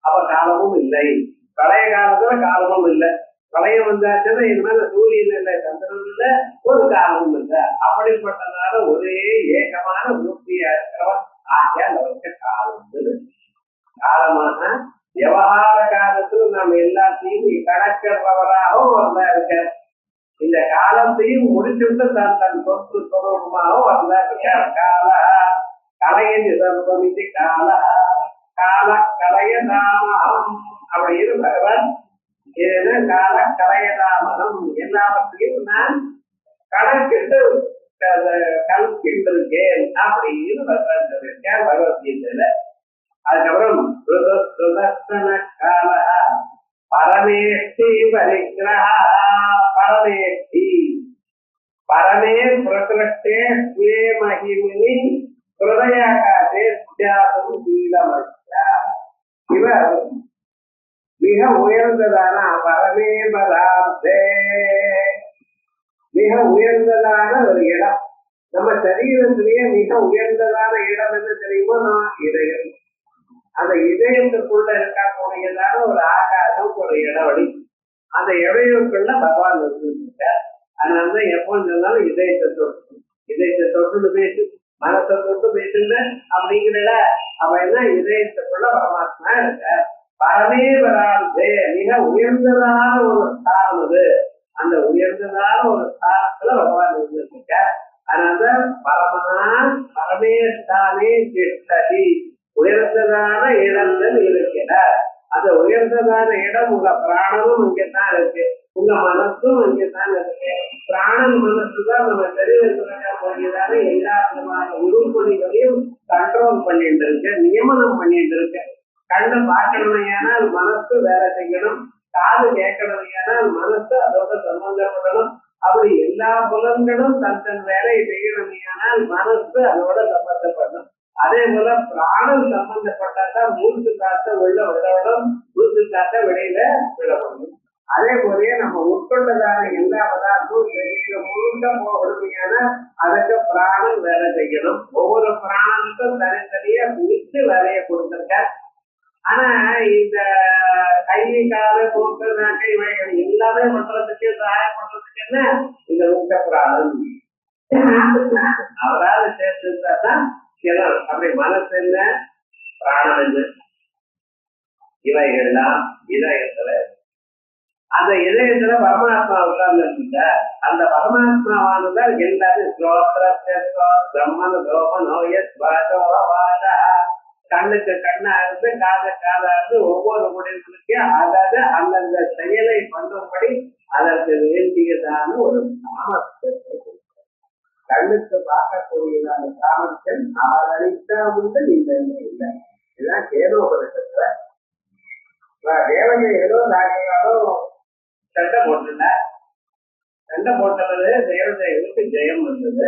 அவ காலமும் இல்லை. பழைய காலத்துல காலமும் இல்லை. பழையம் வந்தாச்சுன்னா இனிமேல சூரியன் இல்லை, சந்திரன் இல்லை, ஒரு காலமும் இல்லை. அப்படிப்பட்டனால ஒரே ஏகமான மூர்த்தியா இருக்கிறவன் ஆகியால் அவருக்கு காலம். காலமாக விவகார காலத்துல நம்ம எல்லாத்தையும் கணக்கிறவராகவும் வந்தா இருக்க. இந்த காலத்தையும் முடிச்சுட்டு தன் சொத்து சொரூபமாகவும் வந்தா இருக்கார். கால கலையை சர்வமிதி கால கால கலைய தாமம் அப்படின்னு பகவான் கால கலையதாமதம் எல்லாவற்றையும் நான் கணக்கிட்டு கல்கின்றிருக்கேன் அப்படின்னு சொல்லியிருக்கேன் பகவத்கீதையில. அதுக்கப்புறம் கால பரமேஷ்டி பரிகிரஹ பரமேஷ்டி பரமே பிரகிருஷ்டே ஸ்வே மகிமினி ஹிருதயாகாசே சுஜாதம் சீலமச்ச. இவர் மிக உயர்ந்ததான பரமே பரார்த்தே மிக உயர்ந்ததான ஒரு இடம். நம்ம சரீரத்திலேயே மிக உயர்ந்ததான இடம் என்ன தெரியுமா? இதயம். அந்த இதயத்துக்குள்ள இருக்கக்கூடியதான ஒரு ஆகாசம், ஒரு இடவழி. அந்த இடையுக்குள்ள பகவான் இருக்கார். அதனால எப்போ சொன்னாலும் இதயத்தை தொட்டு பேசு, மனத்தை தொட்டு பேசுங்க அப்படிங்கிறத அவன் என்ன இதயத்துக்குள்ள பரமாத்மா இருக்க. பரமே வராது மிக உயர்ந்ததான ஒரு ஸ்தானம் அது. அந்த உயர்ந்ததான ஒரு ஸ்தானத்துல பகவான் இருந்திருக்க. அதனால பரமனான் பரமேஸ்தானே திஷ்டதி உயர்ந்ததான இடங்கள் இருக்கிறார். அந்த உயர்ந்ததான இடம் உங்க பிராணனும் இங்கதான் இருக்கு, உங்க மனசும் இங்கதான் இருக்கு. பிராணன் மனசுதான் நம்ம தெரிவிக்கிறதான எல்லா விதமான உருப்படிகளையும் கண்ட்ரோல் பண்ணிட்டு இருக்கு, நியமனம் பண்ணிட்டு இருக்கு. கண்ணை பார்க்கணுமையானால் மனசு வேலை செய்யணும், காது கேட்கணுமையானால் மனசு அதோட சம்பந்தப்படணும். அப்படி எல்லா புலன்களும் தன் வேலையை செய்யணுமையானால் மனசு அதோட சம்பந்தப்படணும். அதே போல பிராணம் சம்பந்தப்பட்டாதான் மூச்சு காத்த உள்ள விடணும், மூச்சு காத்த வெளியில விடணும். அதே போலயே நம்ம உட்கொண்டதான எல்லா பதார்த்தமும் முழுக்க போகணுமையான அதுக்கு பிராணம் வேலை செய்யணும். ஒவ்வொரு பிராணத்துக்கும் தனித்தனியா பிரித்து வேலையை கொடுத்திருக்க. ஆனா இந்த கை கால மூக்கு நாக்கை வகைகள் எல்லாமே பண்றதுக்கு சகாயம் பண்றதுக்கு என்ன இந்த முக்க பிராணம் அவரால் சேர்த்துதான் சிலர். அப்படி மனசு என்ன, பிராணம் என்ன, இவைகள்லாம் இதயத்துல. அந்த இதயத்துல பரமாத்மா உட்கார்ந்துருக்க. அந்த பரமாத்மாவானதான் எல்லாரும் பிரம்மன் கண்ணுக்கு கண்ணா இருந்து காதா இருந்து ஒவ்வொரு முடிவுகளுக்கு அதாவது அந்தந்த செயலை பண்ணும்படி அதற்கு வேண்டியதான ஒரு சாமர்த்தியத்தை. கண்ணுக்கு பார்க்கக்கூடியதான சாமர்த்தியம் அவர் அளித்தா உண்டு இல்லை இல்லை. இதுதான் கேதோபனிஷத்துல தேவதை ஏதோ நாகையாலும் சண்டை போட்டுட்டார். சண்டை போட்டது தேவதைகளுக்கு ஜெயம் வந்தது.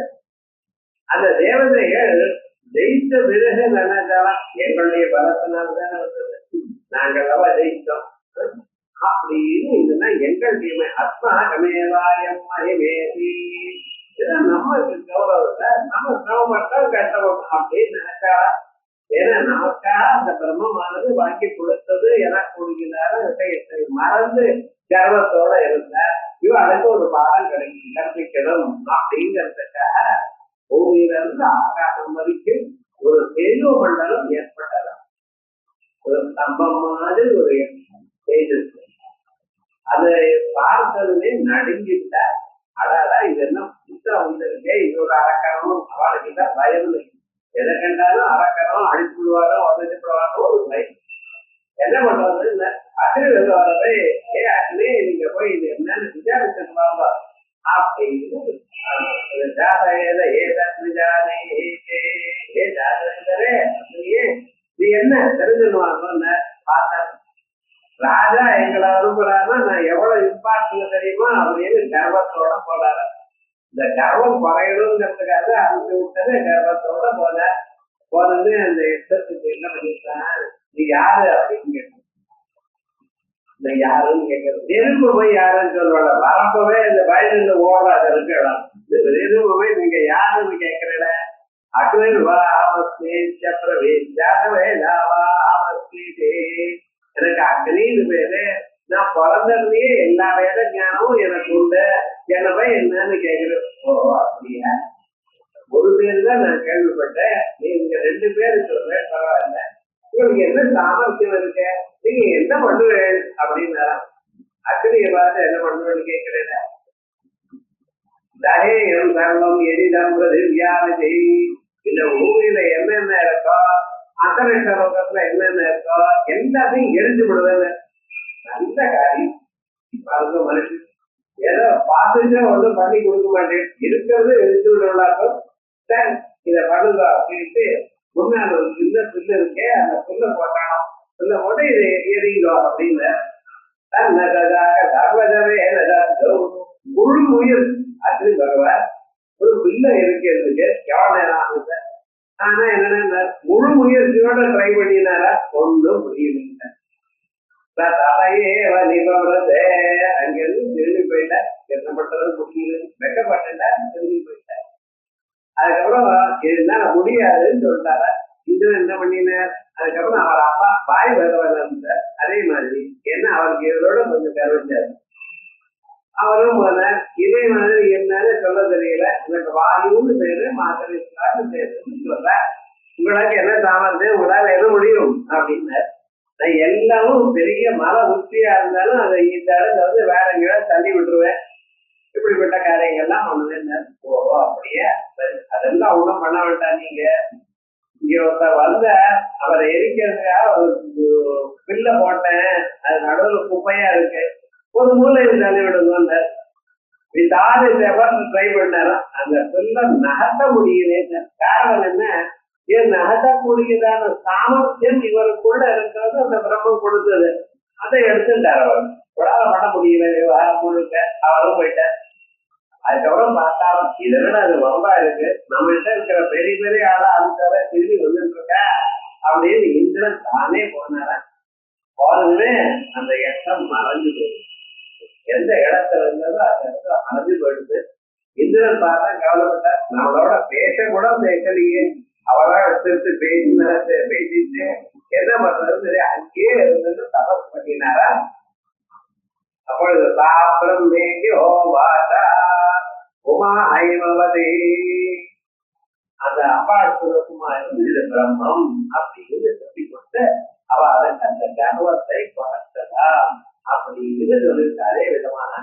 அந்த தேவதைகள் ஜெயித்த பிறகு நினைச்சாலாம் எங்களுடைய பலத்தினால்தான் வந்தது, நாங்கள் அவ ஜெயித்தோம் அப்படின்னு. இதுன்னா எங்கள் தீமை ஆத்மா கமேவாயம் மகிமேசி. இதான் நமக்கு கௌரவத்தை நம்ம சிரமப்பட்டோம் கஷ்டப்பட்டோம் அப்படின்னு நினைச்சாலாம். ஏன்னா நமக்காக அந்த பிரம்மமானது வாங்கி கொடுத்தது எனக்கு கொடுக்கிறாரு விஷயத்தை மறந்து கர்வத்தோட இருந்தார். இவ அதுக்கு ஒரு பாடம் கற்பிக்கணும் அப்படிங்கிறதுக்காக பூமியிலிருந்து ஆகாசம் வரைக்கும் ஒரு தேஜோ மண்டலம் ஏற்பட்டதாம். ஒரு ஸ்தம்பம் மாதிரி ஒரு தேஜஸ். அதை பார்த்ததுமே நடுங்கிட்டார். அதான் இது என்ன புத்தா வந்திருக்கே, இது ஒரு அரக்கணும் அவளுக்கு பயம் இல்லை. எதை கண்டாலும் அரக்கணும் அடிச்சு விடுவாரோ உதவிப்படுவாரோ ஒரு பயம். என்ன பண்றது அக்னி வரவே அக்னி நீங்க போய் இது என்னன்னு விசாரிச்சுட்டு வாங்க அப்படின்னு நீ என்ன தெரிஞ்சுடுவாங்க பார்த்தேன். ராஜா எங்களை அனுப்புறாருன்னா நான் எவ்வளவு இம்பார்ட்டன் தெரியுமா அப்படின்னு கர்வத்தோட போனாரு. இந்த கர்வம் குறையணுங்கிறதுக்காக அனுப்பி விட்டது கர்வத்தோட போனது. அந்த யுத்தத்துக்கு என்ன பண்ணிருக்கான், நீ யாரு அப்படின்னு கேட்டு யாருன்னு கேட்கறது. எதிர்ப்பு போய் யாருன்னு சொல்லுவாங்க. வரப்பவே இந்த வயலில் ஓடாத இருக்கு இடம். எதிர்ப்பு போய் நீங்க யாருன்னு கேட்கறல. அக்னி வா ஆமஸ்மி பிரவேசாவே லாவா ஆமஸ்மி. எனக்கு அக்னின்னு பேரு. நான் பிறந்ததுலயே எல்லா வேத ஞானமும் எனக்கு உண்டு. என்ன போய் என்னன்னு கேட்கிறேன். ஓ அப்படியா, ஒரு பேரு தான் நான் கேள்விப்பட்டேன். நீங்க 2 பேரு சொல்றேன், பரவாயில்ல. உங்களுக்கு என்ன சாமர்த்தியம் இருக்கு, நீங்க என்ன பண்ணுவேன் அப்படின்னா அக்னியை பார்த்து என்ன பண்ணுவேன்னு கேட்கிறேன். தகேயம் சர்வம் எரிதம் பிரதிவியானதி. இந்த பூமியில என்னென்ன இருக்கோ, அந்தரிஷ லோகத்துல என்னென்ன இருக்கோ எல்லாத்தையும் எரிஞ்சு விடுவேன்னு. நல்ல காரியம். பாருங்க, மனுஷன் ஏதோ பார்த்துட்டு ஒன்றும் பண்ணி கொடுக்க மாட்டேன், இருக்கிறது எரிஞ்சு விடுவதாக்கும். சரி இதை பண்ணுங்க அப்படின்ட்டு முன்னாடி ஒரு சின்ன புல்லு இருக்கே, அந்த புல்ல போட்டானோ, புல்ல போட்டு இது எரிங்களோ அப்படின்னு. முழு முயல் அது பகவான் ஒரு புல்ல இருக்கிறதுக்கு எவ்வளவு நேரம் ஆகுது. ஆனா என்னன்னா முழு முயற்சியோட ட்ரை பண்ணினாரா ஒன்றும் முடியல. அங்கிருந்து திரும்பி போயிட்டேன். என்ன பண்றது முடியல, வெட்டப்பட்டா திரும்பி போயிட்டேன். அதுக்கப்புறம் என்னால முடியாதுன்னு சொல்லிட்டாரா. இதுவும் என்ன பண்ணினார். அதுக்கப்புறம் அவர் அப்பா பாய் பகவான் அதே மாதிரி என்ன அவருக்கு இதோட கொஞ்சம் கருவிச்சாரு. அவரும் போனார். இதே மாதிரி என்னன்னு சொல்ல தெரியல, எனக்கு வாயுன்னு பேரு மாத்திரை பேருன்னு சொல்ற. உங்களுக்கு என்ன சாமர்த்தியம், உங்களால என்ன முடியும் அப்படின்னாரு. எல்லாமும் பெரிய மலை உச்சியா இருந்தாலும் அதை இந்த இடத்துல வந்து வேற எங்கேயா தள்ளி விட்டுருவேன். இப்படிப்பட்ட காரியங்கள்லாம் பண்ணுவேன். ஓ அப்படியே சரி, அதெல்லாம் ஒன்றும் பண்ண வேண்டாம். நீங்க இங்க ஒருத்தர் வந்த அவரை எரிக்கிறதுக்காக ஒரு பில்ல போட்டேன், அது நடுவில் குப்பையா இருக்கு, ஒரு மூலையில் தள்ளி விடுங்க. விதாறு ட்ரை பண்ணாராம். அந்த பில்ல நகர்த்த முடியல. காரணம் என்ன, ஏன் நகர்த்தக்கூடியதான சாமர்த்தியம் இவருக்குள்ள இருக்கிறது அந்த பிரம்மம் கொடுத்தது. அதை எடுத்துட்டார் அவர். உடலால பண்ண முடியல முழுக்க. அவரும் போயிட்டார். அதுக்கப்புறம் பார்த்தாலும் இதை விட அது ரொம்ப இருக்கு, நம்ம கிட்ட இருக்கிற பெரிய பெரிய ஆளா அதுக்காக திரும்பி வந்துட்டு இருக்க அப்படின்னு இந்திரன் தானே போனாரா. போனதுமே அந்த இடம் மறைஞ்சு போயிடுது. எந்த இடத்துல இருந்ததோ அந்த இடத்துல மறைஞ்சு போயிடுது. இந்திரன் பார்த்தா கவலைப்பட்டார். நம்மளோட பேச கூட பேசலையே, அவளா எடுத்து பேசிட்டு என்ன பண்றது அங்கேயே இருந்து தபஸ் பண்ணினாரா. அப்பொழுது சாப்பிடம் வேண்டி ஓவாதா உமா ஐமவதே. அந்த அம்பாள் சுரூபமா இருந்து இது பிரம்மம் அப்படின்னு சொல்லி கொண்டு அவளுக்கு அந்த கர்வத்தை குறைச்சலாம் அப்படின்னு சொல்லிட்டு. அதே விதமான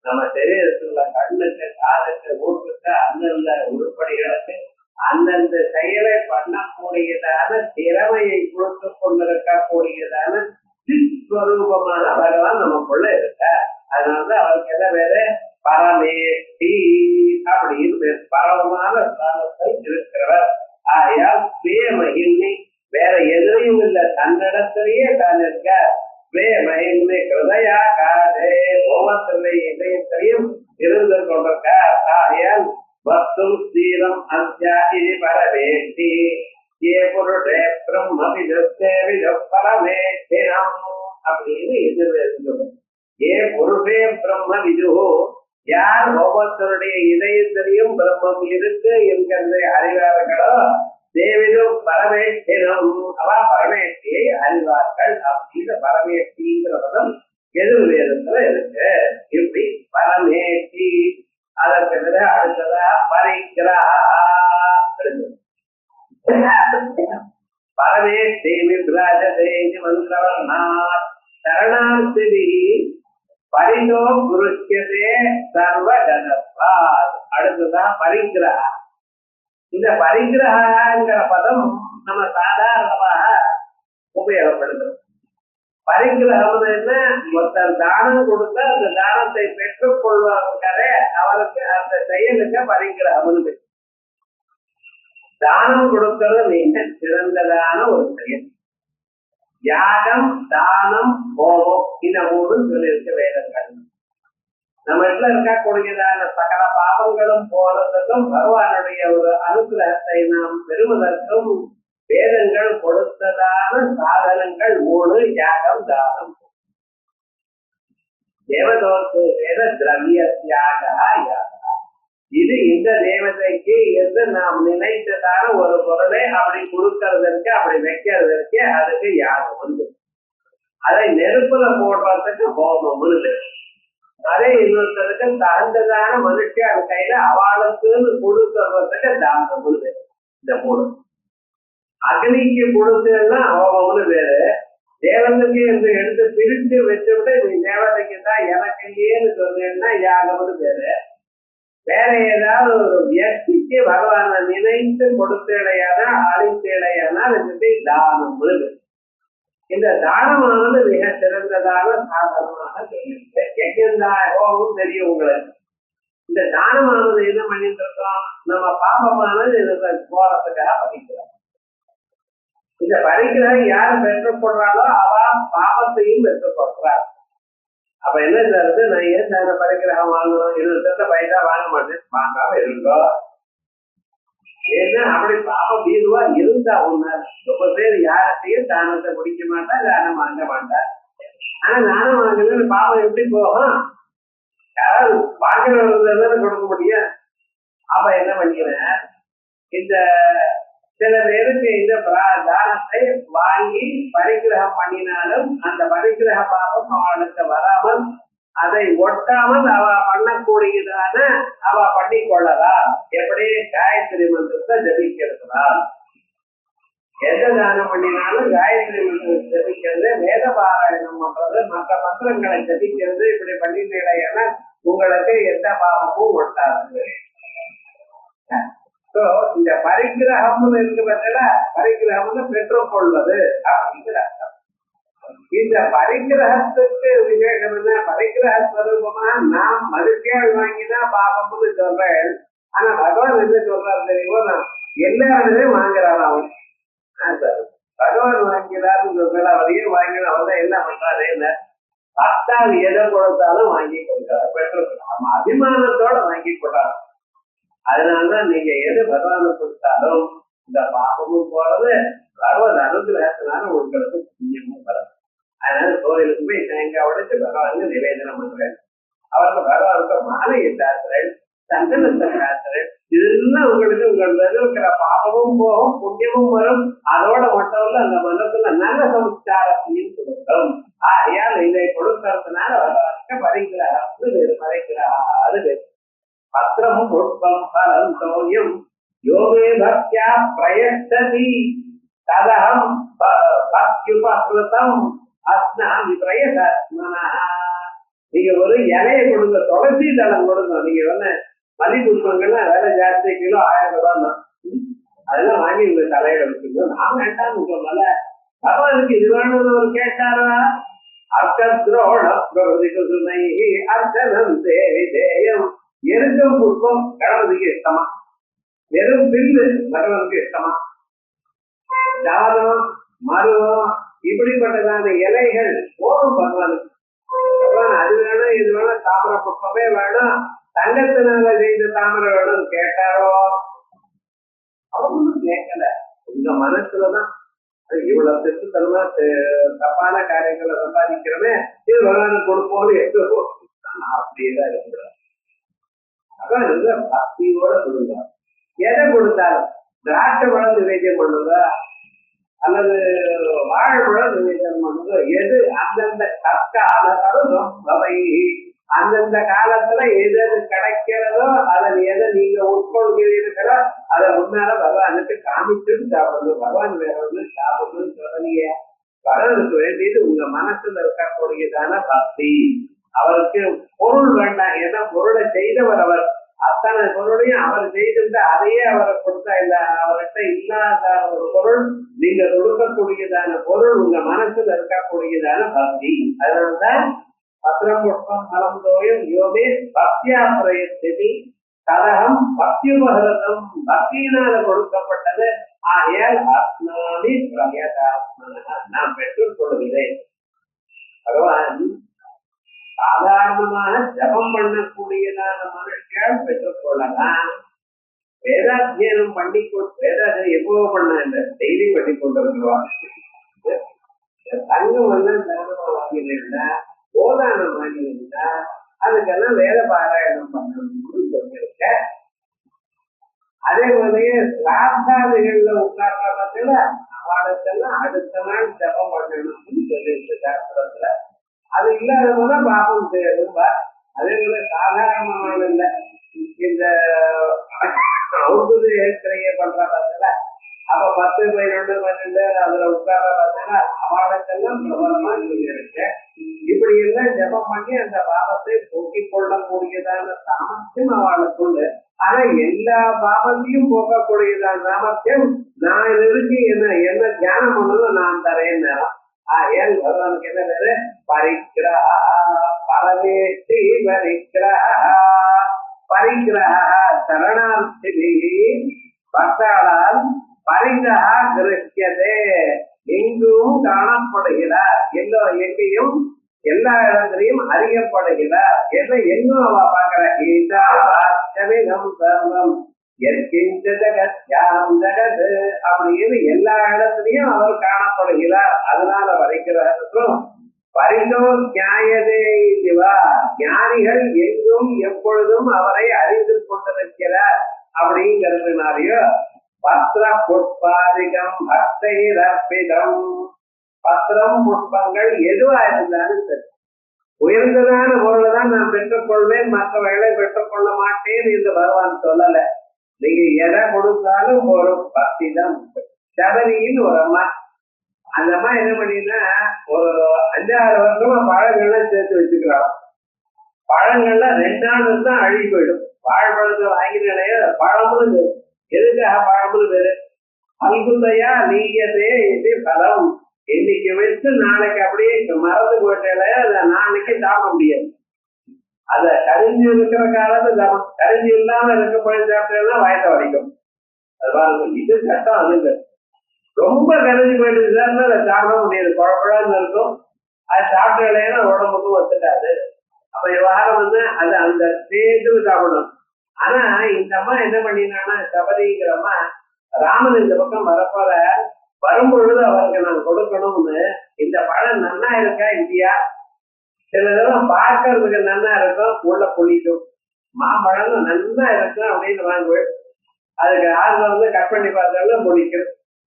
நம்ம சரீரத்துல கண்ணுக்கு காதுக்கு மூக்குக்கு அந்தந்த உருப்படிகளுக்கு அந்தந்த செயலை பண்ணக்கூடியதான திறமையை கொடுத்து கொண்டிருக்கக்கூடியதான சிஸ்வரூபமான பகவான் நமக்குள்ள இருக்க. அதனால அவருக்கு என்ன வேற பரமேஷ்டி அப்படின்னு பரவமான தன்னிடத்திலேயே தான் இருக்க பிரேமயின்மை கிருதயா காதே கோபத்தினுடைய இதயத்திலையும் இருந்து கொண்டிருக்கார். ஆகையால் வஸ்தும் ஸ்தீரம் அத்தியாகி பரவேட்டி ஏ புருஷே பிரம்மவிதஸ்தே பரமேத்தினம் அப்படின்னு எதிர்த்து ஏ புருஷே பிரம்ம விது யார் ஒவ்வொருத்தருடைய இதயத்திலையும் பிரம்மம் இருக்கு என்கிற அறிவார்களோ தேவிதும் பரமேஷ்டினம் அவா பரமேஷ்டியை அறிவார்கள் அப்படின்னு பரமேஷ்டிங்கிற பதம் எதிர்வேதத்துல இருக்கு. இப்படி பரமேஷ்டி அதற்கு பிறகு அடுத்ததா பரிக்கிரா பரமேஷ்டி விபிராஜதே மந்திரவர்ணாத் சரணார்த்தி பரிதோ குருஷ்யதே சர்வஜனத்வாத். அடுத்ததான் பரிக்கிரா. இந்த பரிகிரகங்கிற பதம் நம்ம சாதாரணமாக உபயோகப்படுத்துறோம். பரிகிரகம் என்ன? ஒருத்தர் தானம் கொடுத்த அந்த தானத்தை பெற்றுக் கொள்வார்களே அவருக்கு அந்த செயலுக்கு பரிகிரகம். தானம் கொடுக்கிறது மிக சிறந்ததான ஒரு செயல். யாகம், தானம், ஹோமம் இந்த மூணு சொல்லியிருக்க வேதங்கள். நம்ம இடத்துல இருக்கக்கூடியதான சகல பாவங்களும் போறதுக்கும் பகவானுடைய ஒரு அனுகிரகத்தை நாம் பெறுவதற்கும் வேதங்கள் கொடுத்ததான சாதனங்கள் மூணு: யாகம், தானம். தேவதோத்து வேத திரவிய தியாக யாகா. இது இந்த தேவதைக்கு என்று நாம் நினைத்ததான ஒரு பொருளை அப்படி கொடுக்கறதற்கு அப்படி வைக்கிறதற்கு அதுக்கு யாகம் உண்டு. அதை நெருப்புல போடுறதுக்கு ஹோமம் உண்டு. அதே இன்னொருத்தருக்கு தகுந்ததான மனுஷன் அது கையில அவளுக்குன்னு கொடுக்கறதுக்கு தானம் உண்டு. இந்த மூணு அக்னிக்கு கொடுத்ததுன்னா ஹோமம்னு பேரு. தேவதைக்கு என்று எடுத்து பிரித்து வச்சுவிட்டு நீ தேவதைக்கு தான் எனக்கு ஏன்னு சொன்னேன்னா யாகம்னு பேரு. வேற ஏதாவது ஒரு வியக்திக்கு பகவானை நினைத்து கொடுத்தேடையானா அழித்தேடையானால் இதுக்கு தானம் உண்டு. இந்த தானமானது மிக சிறந்ததான சாதனமாக ஹோமம் தெரியும் உங்களுக்கு. இந்த தானமானது என்ன பண்ணிட்டு இருக்கோம்? நம்ம பாபமானது இதுல போறதுக்காக படிக்கிறோம். இந்த பரிகிரகம் யார் பெற்றுக்கொள்றாளோ அவ பாபத்தையும் பெற்றுக்கொள்றாள். அப்ப என்ன தருது? நான் ஏன் தான பரிகிரகம் வாங்கணும்? 20 பைசா வாங்க மாட்டேன், வாங்காம இருக்கோ. ஏன்னா அப்படி பாபம் தீர்வா இருந்தா ஒண்ணு. ரொம்ப பேர் யார்கிட்டையும் தானத்தை குடிக்க மாட்டா, தானம் வாங்க மாட்டா. ஆனா தானம் வாங்கலன்னு பாபம் எப்படி போகும்? யாராவது வாங்குறவங்க கொடுக்க முடியும். அப்ப என்ன பண்ணிக்கிறேன்? இந்த சில பேருக்கு இந்த தானத்தை வாங்கி பரிகிரகம் பண்ணினாலும் அந்த பரிகிரக பாபம் அவளுக்கு வராமல் அதை ஒட்டாமல் அவ பண்ணக்கூடியதான அவ பண்ணி கொள்ளலாம். எப்படி? காயத்ரி மந்திரத்தை ஜபிக்கிறதுனால். எந்த தானம் பண்ணினாலும் காயத்ரி மந்திரத்தை ஜபிக்கிறது, வேத பாராயணம் பண்றது, மற்ற மந்திரங்களை ஜபிக்கிறது, இப்படி பண்ணினா உங்களுக்கு எந்த பாவமும் ஒட்டாது. இந்த பரிகிரகம் இருக்கிறதுல பரிகிரகம்னு பெற்றுக்கொள்வது அப்படிங்கிற அர்த்தம். இந்த பரிகிரகத்துக்கு விசேஷம் என்ன? பரிகிரக ஸ்வரூபமா நாம் மனுஷியால் வாங்கினா பாபம்னு சொல்றேன். ஆனா பகவான் என்ன சொல்றாரு தெரியுமோ? நான் எல்லாருமே வாங்குறாரு. அவன் பகவான் வாங்கிறாருன்னு சொல்ற அவரையும் வாங்கினா அவன் தான் என்ன பண்றாரு? என்ன பத்தாவது எதை கொடுத்தாலும் வாங்கி கொடுக்கிறார், பெற்றுக்கிறார். நம்ம அபிமானத்தோட வாங்கி கொடுறாரு. அதனாலதான் நீங்க எது பகவானை கொடுத்தாலும் இந்த பாபமும் போறது பகவத் அனுகிரகத்தினால உங்களுக்கு புண்ணியமும் வரும். அதனால கோயிலுக்கு போய் தேங்காய் உடைச்சு பகவானுக்கு நிவேதனம் பண்றேன். அவருக்கு பகவானுக்கு மாலை இட்டார்கள், சந்தனத்தை காத்துறேன். இதெல்லாம் உங்களுக்கு உங்களுக்கு இருக்கிற பாபமும் போகும், புண்ணியமும் வரும். அதோட மட்டும் இல்ல, அந்த மனத்துல நல்ல சம்ஸ்காரத்தையும் கொடுக்கும். ஆகையால் இதை கொடுக்கறதுனால பகவானுக்கு பரிக்கிறாரு வேறு, மறைக்கிறாரு வேறு. பத்திரமும் புஷ்பம் பலம் சௌரியம் யோகே பக்தியா பிரயச்சதி ததகம் பக்தியுபகிருதம் அஸ்னாமி பிரயசத்மனா. நீங்க ஒரு இலையை கொடுங்க, துளசி தளம் கொடுங்க. நீங்க வந்து மல்லி புஷ்பங்கள்லாம் வேலை ஜாஸ்தி, கிலோ 1000 ரூபாய் தான். அதெல்லாம் வாங்கி உங்க தலையில வச்சுக்கணும். நான் வேண்டாம்னு சொல்லல, பகவானுக்கு இது வேணும்னு ஒரு கேட்டாரா? அர்த்தனம் தேவி தேயம். எருக்கம் புஷ்பம் கணவனுக்கு இஷ்டமா? வெறும் பில்லு பகவானுக்கு இஷ்டமா? தானம், மருவம், இப்படிப்பட்டதான இலைகள் போடும் பகவானுக்கு. பகவான் அது வேணும் இது வேணும் தாமரை புஷ்பமே வேணும் தங்கத்தினால செய்த தாமரை வேணும் கேட்டாரோ? அவங்களும் கேட்கல. உங்க மனசுலதான் இவ்வளவு திருத்தனமா தப்பான காரியங்களை சம்பாதிக்கிறோமே இது பகவானுக்கு கொடுப்போம்னு எவ்வளோ அப்படியேதான் இருக்கிறார். அதான் பக்தியோட கொடுங்க. எதை கொடுத்தாலும் திராட்சை பழம் நிவேதியம் பண்ணுங்க அல்லது வாழைப்பழம் நிவேதியம் பண்ணுங்க. எது அந்தந்த கற்காலம் அவை அந்தந்த காலத்துல எது எது கிடைக்கிறதோ அதை எதை நீங்க உட்கொள்கிறீர்களோ அதை முன்னால பகவானுக்கு காமிச்சுட்டு சாப்பிடுங்க. பகவான் வேற வந்து சாப்பிடணும்னு சொல்லலையே. பகவானுக்கு வேண்டியது உங்க மனசுல இருக்கக்கூடியதான பக்தி. அவருக்கு பொருள் வேண்டாம். ஏன்னா பொருளை செய்தவர் அவர். அத்தனை பொருளையும் அவர் செய்திருந்தா அதையே அவரை கொடுத்தா இல்ல. அவர்கிட்ட இல்லாத ஒரு பொருள் நீங்க கொடுக்கக்கூடியதான பொருள் உங்க மனசுல இருக்கக்கூடியதான பக்தி. அதனாலதான் பத்திரம் புஷ்பம் மலம் தோயம் யோகே பக்தியா பிரயத்தி கலகம் பக்தியுபகரதம் பக்தியினால கொடுக்கப்பட்டது. ஆகையால் ஆத்மானி பிரயதாத்மனா நாம் பெற்றுக் கொள்கிறேன். பகவான் சாதாரணமாக ஜபம் பண்ணக்கூடியதான மனுஷன் பெற்றுக் கொள்ளலாம். வேதாத்தியனம் பண்ணி வேதாத்தியம் எப்போ பண்ண இந்த டெய்லி பண்ணி கொண்டிருக்கிறோம். தங்கம் எல்லாம் தானமா வாங்கினா கோதானம் வாங்கினா அதுக்கெல்லாம் வேத பாராயணம் பண்ணணும்னு சொல்லியிருக்க. அதே மாதிரியே பிரார்த்தாதிகள்ல உட்கார்றதுல அவளுக்கெல்லாம் அடுத்த நாள் ஜபம் பண்ணணும்னு சொல்லியிருக்கு சாஸ்திரத்துல. அது இல்லாத போல பாபம் செய்யணும். அதே போல சாதாரணமான இல்ல இந்த ஔஷத ஏற்கரைய பண்ற பார்த்தல அப்ப 10, 11, 12 அதுல உட்கார்ற பார்த்தா அவளுக்கெல்லாம் பிரபலமா சொல்லியிருக்க. இப்படி எல்லாம் ஜபம் பண்ணி அந்த பாபத்தை போக்கிக் கொள்ளக்கூடியதான சாமர்த்தியம் அவளுக்கு உண்டு. ஆனா எல்லா பாபத்தையும் போக்கக்கூடியதான சாமர்த்தியம் நான் இருக்கு. என்ன தியானம் பண்ணணும் நான் தரேன் நேரம். ஏன் பகவானுக்கு என்ன பேரு? பரிக்கிரஹ பரமேஷ்டி பரிக்கிரஹ பரிக்கிரஹ சரணார்த்தி பக்தாளால் பரிகிரஹ கிருஷ்யதே எங்கும் காணப்படுகிறார். எங்கேயும் எல்லா இடத்திலையும் அறியப்படுகிறார். என்ன எங்கும் அவ பாக்குற ஈசாமிகம் சர்வம் ஜெகத் அப்படின்னு எல்லா இடத்துலயும் அவர் காணப்படுகிறார். அதனால வரைக்கிறாருக்கும் பரிசோ நியாயதே சிவா ஞானிகள் எங்கும் எப்பொழுதும் அவரை அறிந்து கொண்டிருக்கிறார் அப்படிங்கிறதுனாலயோ பத்திர புஷ்பாதிகம் பக்தை ரப்பிதம் பத்திரம் புஷ்பங்கள் எதுவா இருந்தாலும் சரி உயர்ந்ததான பொருளை தான் நான் பெற்றுக்கொள்வேன் மற்றவர்களை பெற்றுக்கொள்ள மாட்டேன் என்று பகவான் சொல்லல. நீங்க எதை கொடுத்தாலும் ஒரு பக்தி தான். சபரின்னு ஒரு அம்மா, அந்த அம்மா என்ன பண்ணினா ஒரு 5-6 வருஷமா பழங்கள்லாம் சேர்த்து வச்சுக்கிறாங்க. பழங்கள்லாம் 2 நாள் தான் அழுகி போயிடும். வாழைப்பழத்தை வாங்கினாலே பழமுன்னு எதுக்காக பழமுன்னு பேரு? அல்குந்தையா நீயதே இது பலம். இன்னைக்கு வச்சு நாளைக்கு அப்படியே மறந்து போயிட்டாலே அதை நாளைக்கு சாப்பிட முடியாது. அத கரிஞ்சு இருக்கிற காலத்து கரிஞ்சு இல்லாம இருக்க போயிருந்தா வயத்தை வரைக்கும் அது பாருங்க. இது சட்டம். அது இல்லை. ரொம்ப கரிஞ்சு போயிட்டு அதை சாப்பிட முடியாது. குழப்பழான்னு இருக்கும். அது சாப்பிட்டாலேன்னா உடம்புக்கும் ஒத்துக்காது. அப்ப விவகாரம் வந்து அது அந்த ஸ்டேஜுக்கு சாப்பிடணும். ஆனா இந்த அம்மா என்ன பண்ணினான்னா சபரிங்கிறம்மா ராமன் இந்த பக்கம் வரப்போற வரும்பொழுது அவருக்கு நான் கொடுக்கணும்னு இந்த பழம் நன்னா இருக்கா இல்லையா சில இதெல்லாம் பார்க்கறதுக்கு நன்னா இருக்கும் உள்ள புளிக்கும். மாம்பழம் நன்னா இருக்கும் அப்படின்னு வாங்குவேன். அதுக்கு ஆறுல வந்து கட் பண்ணி பார்த்தாலும் புளிக்கும்.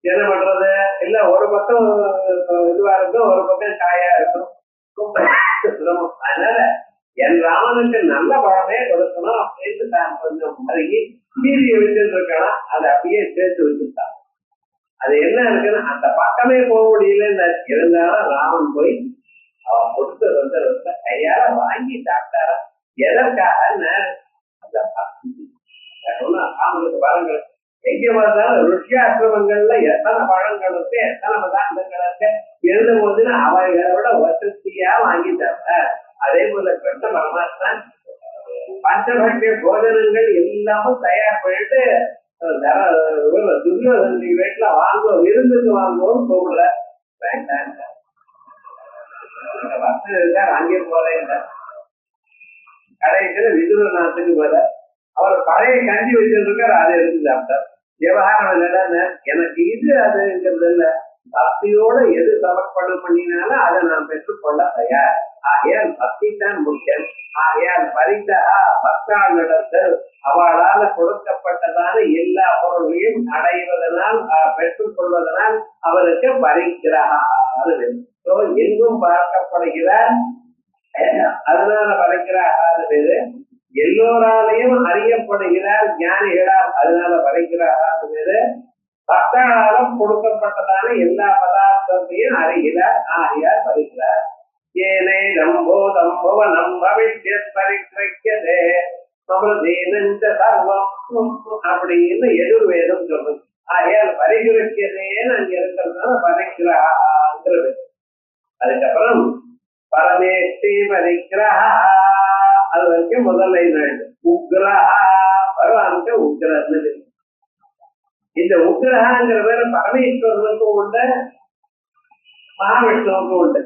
என்ன பண்றது? இல்ல ஒரு பக்கம் இதுவா இருக்கும் ஒரு பக்கம் காயா இருக்கும். அதனால என் ராமனுக்கு நல்ல பழமே கொடுக்கணும் அப்படின்னு தான் கொஞ்சம் மருகி மீறிய வச்சுட்டு இருக்கலாம். அதை அப்படியே சேர்த்து வச்சுட்டான். அது என்ன இருக்குன்னு அந்த பக்கமே போக முடியல. இருந்தாலும் ராமன் போய் அவன் கொடுத்து வந்து கையால வாங்கி சாப்பிட்டாரா? எதற்காக? அந்த ராமனுக்கு பழங்கள் எங்க பார்த்தாலும் ருஷ்யாசிரமங்கள்ல எத்தனை பழங்கள் இருக்கு எத்தனை பதார்த்தங்கள் இருக்கு எழுதும் போது அவைகளோட வசதியா வாங்கி சாப்பிட்டார். அதே போல கிருஷ்ண பரமாத்மா பஞ்சபட்ச போஜனங்கள் எல்லாமும் தயார் பண்ணிட்டு துரியோதனி வீட்டுல வாங்குவோம் விருந்துக்கு வாங்குவோம் போகல. வேண்டாம் வசதி அங்கே போறேன். கடைசியில விதுரநாத்துக்கு போற அவர் பழைய கஞ்சி வச்சிருக்காரு, அதை எடுத்து சாப்பிட்டார். விவகாரம் இல்லைன்னா எனக்கு இது அதுங்கிறது இல்ல, பக்தியோட எது சமர்ப்பணம் பண்ணினாலும் அதை நான் பெற்றுக்கொள்ள தயார். ஆகையால் பக்தி தான் முக்கியம். ஆகையால் பரிதா பக்தாளிடத்தில் அவளால் கொடுக்கப்பட்டதான எல்லா பொருளையும் அடைவதனால் பெற்றுக் கொள்வதனால் அவருக்கு பரிக்கிறார். எங்கும் பார்க்கப்படுகிறார், அதனால படைக்கிறார் பேரு. எல்லோராலையும் அறியப்படுகிறார், ஞானிகளால் அதனால படைக்கிறார் பேரு. பக்தர்களாலும் கொடுக்கப்பட்டதான எல்லா பதார்த்தத்தையும் அறிகிறார், ஆகியார் படைக்கிறார். ஏனே நம்போ தம்பவ நம்பவிஷ்ய பரிக்கிரக்கியதே சமதேனஞ்ச சர்வம் அப்படின்னு எதிர்வேதம் சொல்லுது. ஆகையால் பரிகிரக்கியதேன்னு அங்க இருக்கிறதுனால படைக்கிறாங்கிறது. அதுக்கப்புறம் பரமேஷ்டி பரிக்கிரஹா, அது வரைக்கும் முதல் லைன் ஆயிடுது. உக்ரஹா பரவானுக்கு உக்ரன்னு. இந்த உக்ரஹாங்கிற பேரு பரமேஸ்வரனுக்கும் உண்டு, மகாவிஷ்ணுவுக்கும் உண்டு.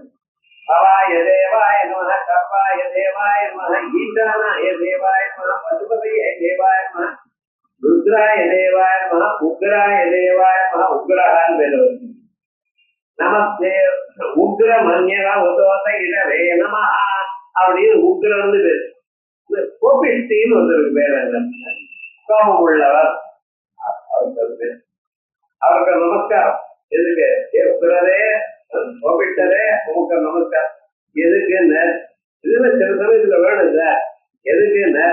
பவாய தேவாய நமஹ, கர்வாய தேவாய நமஹ, ஈசானாய தேவாய நமஹ, பசுபதியே தேவாய நமஹ, ருத்ராய தேவாய நமஹ, உக்ராய தேவாய நமஹ. உக்ரஹான்னு பேரு. நமஸ்தே உக்ர மன்யவா உதோத இடவே நமஹ அப்படின்னு உக்ரன்னு பேரு. கோபிஷ்டின்னு ஒருத்தருக்கு பேர், கோபம் உள்ளவர், அவருக்கு நமஸ்காரம். எதுக்கு? உக்ரரே கோபிட்டரே உமக்கு நமஸ்காரம். எதுக்குன்னு இதுல சில சமயம் இதுல வேணும் சார். எதுக்குன்னு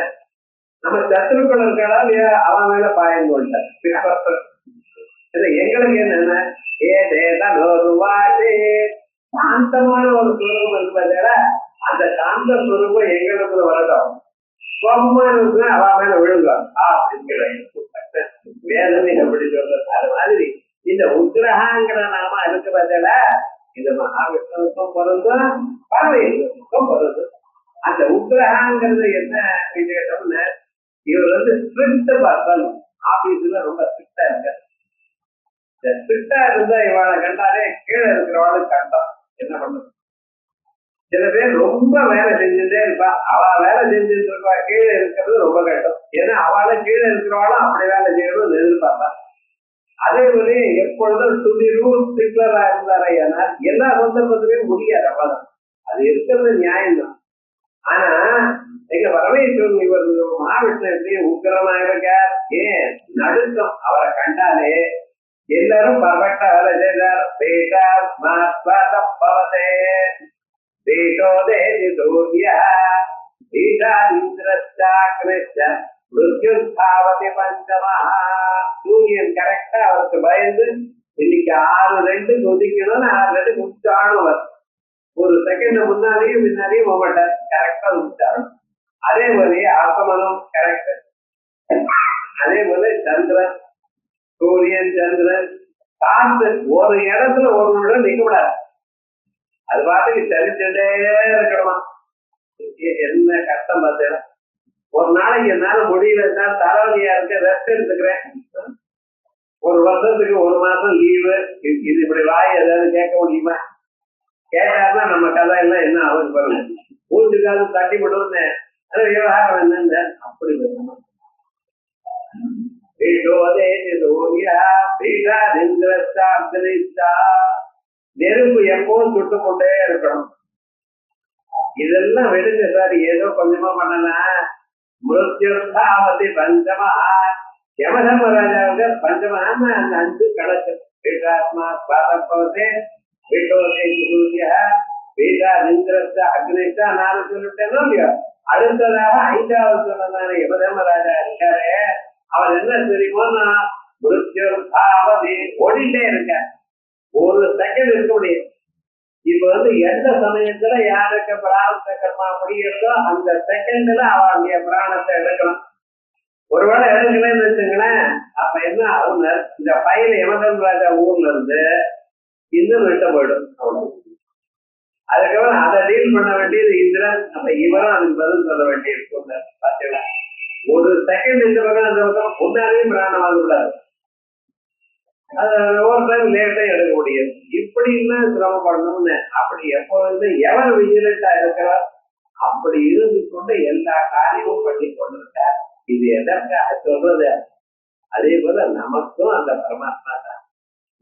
நம்ம சத்துருக்கள் இருக்கலாம், அவன் மேல பாயம் கொண்டார். எங்களுக்கு என்னன்னா சாந்தமான ஒரு சுரூபம் இருக்கு பார்த்தா, அந்த சாந்த சுரூபம் எங்களுக்கு வரட்டும். கோபமான இருக்குன்னா அவன் மேல விழுங்கும் அப்படின்னு வேதனை எப்படி சொல்றது. அது மாதிரி இந்த உக்ரஹாங்கிற நாம அதுக்கு பார்த்தல, இந்த மகாவிஷ்ணுவுக்கும் பொருந்தும் பரமேஸ்வரனுக்கும் பொருந்தும். அந்த உக்ரஹாங்கிறது என்ன விசேஷம்னு, இவர் ஸ்ட்ரிக்ட் பர்சன், ஆபீஸ்ல ரொம்ப ஸ்ட்ரிக்டா இருக்காரு. இந்த ஸ்ட்ரிக்டா இருந்தா இவளை கண்டாலே கீழே இருக்கிறவாளுக்கு கஷ்டம். என்ன பண்றது? சில பேர் ரொம்ப வேலை செஞ்சுட்டே இருப்பா, அவ வேலை செஞ்சுட்டு இருக்கா, கீழே இருக்கிறது ரொம்ப கஷ்டம். ஏன்னா அவளை கீழே இருக்கிறவாளும் அப்படி வேலை செய்யணும்னு எதிர்பார்ப்பா. அதே மாதிரி எப்பொழுதும் துணிரும் ஸ்ட்ரிக்லரா இருந்தாரா, ஏன்னா எல்லா சந்தர்ப்பத்திலையும் முடியாது, அவ்வளவுதான். அது இருக்கிறது நியாயம்தான். ஆனா எங்க பரமேஸ்வரன் இவர் மகாவிஷ்ணு எப்படி உக்கிரமா இருக்கார்? ஏன் நடுக்கம் அவரை கண்டாலே எல்லாரும் பர்ஃபெக்டா வேலை செய்தார். சூரியன் கரெக்டா அவருக்கு பயந்து இன்னைக்கு 6:02 கொதிக்கணும்னு 6:02 முடிச்சாலும் வரும். ஒரு செகண்ட் முன்னாலேயும் முன்னாலேயும் போகமாட்டார், கரெக்டா முடிச்சாலும். அதே மாதிரி ஆசமனம் கரெக்ட். அதே போல சந்திரன், சூரியன், சந்திரன், காத்து ஒரு இடத்துல ஒரு நிமிடம் நிக்க கூடாது. அது பாட்டுக்கு சரிச்சுட்டே இருக்கணுமா. என்ன கஷ்டம் பார்த்தேன். ஒரு நாளைக்கு என்னால முடியல, தலைவலியா இருக்க, ரெஸ்ட் எடுத்துக்கிறேன். ஒரு வருஷத்துக்கு 1 மாசம் லீவு. இது இப்படி வாய் ஏதாவது கேட்க முடியுமா? கேட்டாருன்னா நம்ம கதை எல்லாம் என்ன ஆகுது பாருங்க. மூச்சுக்காவது தட்டி விடுவோன்னு விவகாரம் என்னன்னு அப்படி வரணும். நெருப்பு எப்பவும் சுட்டு கொண்டே இருக்கணும். இதெல்லாம் விடுங்க சார், ஏதோ கொஞ்சமா பண்ணலாம். மிருத்யுர்தாவதி பஞ்சமா, யமதர்மராஜாவுக்கு பஞ்சமான்னு அந்த 5 கணக்கு. வீட்டாத்மா பாதப்பவதே வீட்டோதே சூரிய வீட்டா இந்திரஸ்த அக்னிஷ்டா 4 சொல்லிட்டேனோ இல்லையோ. அடுத்ததாக 5வது சொன்னதான யமதர்மராஜா இருக்காரு, அவர் என்ன தெரியுமோன்னா மிருத்யுர்தாவதி ஓடிட்டே இருக்க. ஒரு செகண்ட் இருக்க முடியும். இப்ப எந்த சமயத்துல யாருக்கு பிராணத்தை கர்மா முடியுதோ அந்த செகண்ட்ல அவருடைய பிராணத்தை எடுக்கணும். ஒருவேளை எடுக்கலன்னு வச்சுங்களேன், அப்ப என்ன ஆகுங்க, இந்த பையன் யமதர்மராஜா ஊர்ல இருந்து இன்னும் விட்ட போயிடும். அவ்வளவு. அதுக்கப்புறம் அதை டீல் பண்ண வேண்டியது இந்திரன். அப்ப இவரும் அதுக்கு பதில் சொல்ல வேண்டியிருக்கும். பாத்தீங்களா, ஒரு செகண்ட் இந்த பக்கம் அந்த பக்கம் முன்னாலேயும் பிராணம் வாங்கக்கூடாது. அது ஒரு டைம் லேட்டா எடுக்க முடியும். இப்படி எல்லாம் சிரமப்படணும்னு அப்படி எப்பொழுது எவர் விஜிலண்டா இருக்கிறார் அப்படி இருந்து கொண்டு எல்லா காரியமும் பண்ணி கொண்டிருக்கார். இது எதற்காக சொல்றது? அதே போல நமக்கும் அந்த பரமாத்மா தான்,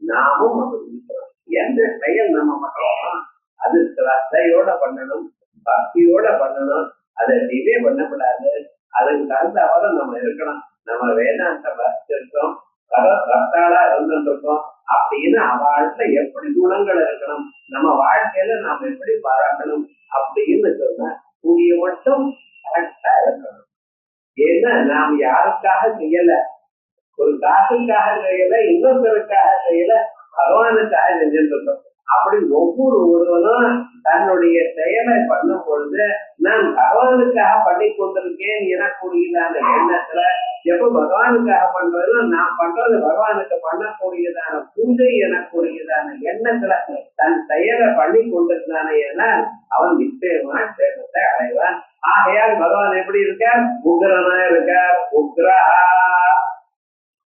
நாமும் அப்படி இருக்கிறோம். எந்த செயல் நம்ம பண்றோம் அது ஸ்ரத்தையோட பண்ணணும், பக்தியோட பண்ணணும். அதை டிலே பண்ணக்கூடாது. அதுக்கு தகுந்தவரை நம்ம இருக்கணும். நம்ம வேதாந்த இருக்கோம், பக்தாளா இருந்துருக்கோம் அப்படின்னு அவள்கிட்ட எப்படி குணங்கள் இருக்கணும், நம்ம வாழ்க்கையில நாம எப்படி பாராட்டணும் அப்படின்னு சொன்னா கூடிய மட்டும் கரெக்டா இருக்கணும். ஏன்னா நாம் யாருக்காக செய்யல, ஒரு காசுக்காக செய்யல, இன்னொருத்தருக்காக செய்யல, பகவானுக்காக செஞ்சுட்டு இருக்கோம். அப்படி ஒவ்வொருவரும் தன்னுடைய செயலை பண்ணும் பொழுது நான் பகவானுக்காக பண்ணி கொண்டிருக்கேன் எனக்கூடியதான எண்ணத்துல, எப்ப பகவானுக்காக பண்றதுன்னா நான் பண்றது பகவானுக்கு பண்ணக்கூடியதான பூஜை எனக்கூடியதான எண்ணத்துல தன் செயலை பண்ணி கொண்டிருந்தானே ஏன்னா அவன் நிச்சயமா சேதத்தை அடைவான். ஆகையால் பகவான் எப்படி இருக்கார்? உக்ரனா இருக்கார். உக்ரா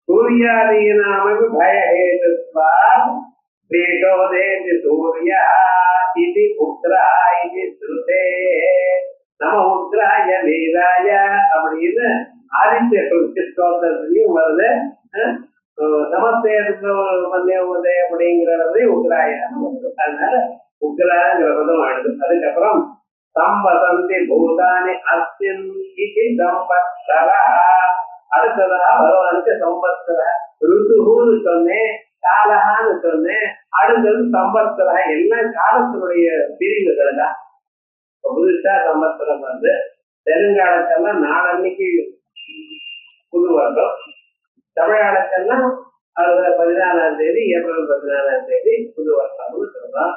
சூர்யாதீனாமகு பயஹேதுத்வா பீடோதேதி சூர்யா இது உக்ரா இது ஸ்ருதே நம உக்ராய வீராய அப்படின்னு ஆதித்ய ஸ்தோத்திரத்திலையும் வருது. நமஸ்தே மந்தியோதய அப்படிங்கிறது உக்ராய. அதனால உக்ராங்கிற பதம் ஆடுது. அதுக்கப்புறம் சம்பசந்தி பூதானி அஸ்மின் இதி சம்பத்சரா. அடுத்ததா பகவானுக்கு சம்பத்சர ருதுன்னு சொன்னேன், காலஹான்னு சொன்னேன், அடுத்தது சம்பத்சர. எல்லாம் காலத்தினுடைய பிரிவுகள் தான். புதுசா சம்பத்சரம் வந்து தெலுங்கானத்தெல்லாம் நாளன்னைக்கு புது வருடம், தமிழ்நாடுக்கெல்லாம் அது 14ஆம் தேதி, ஏப்ரல் 14ஆம் தேதி புது வருஷம்னு சொல்றோம்.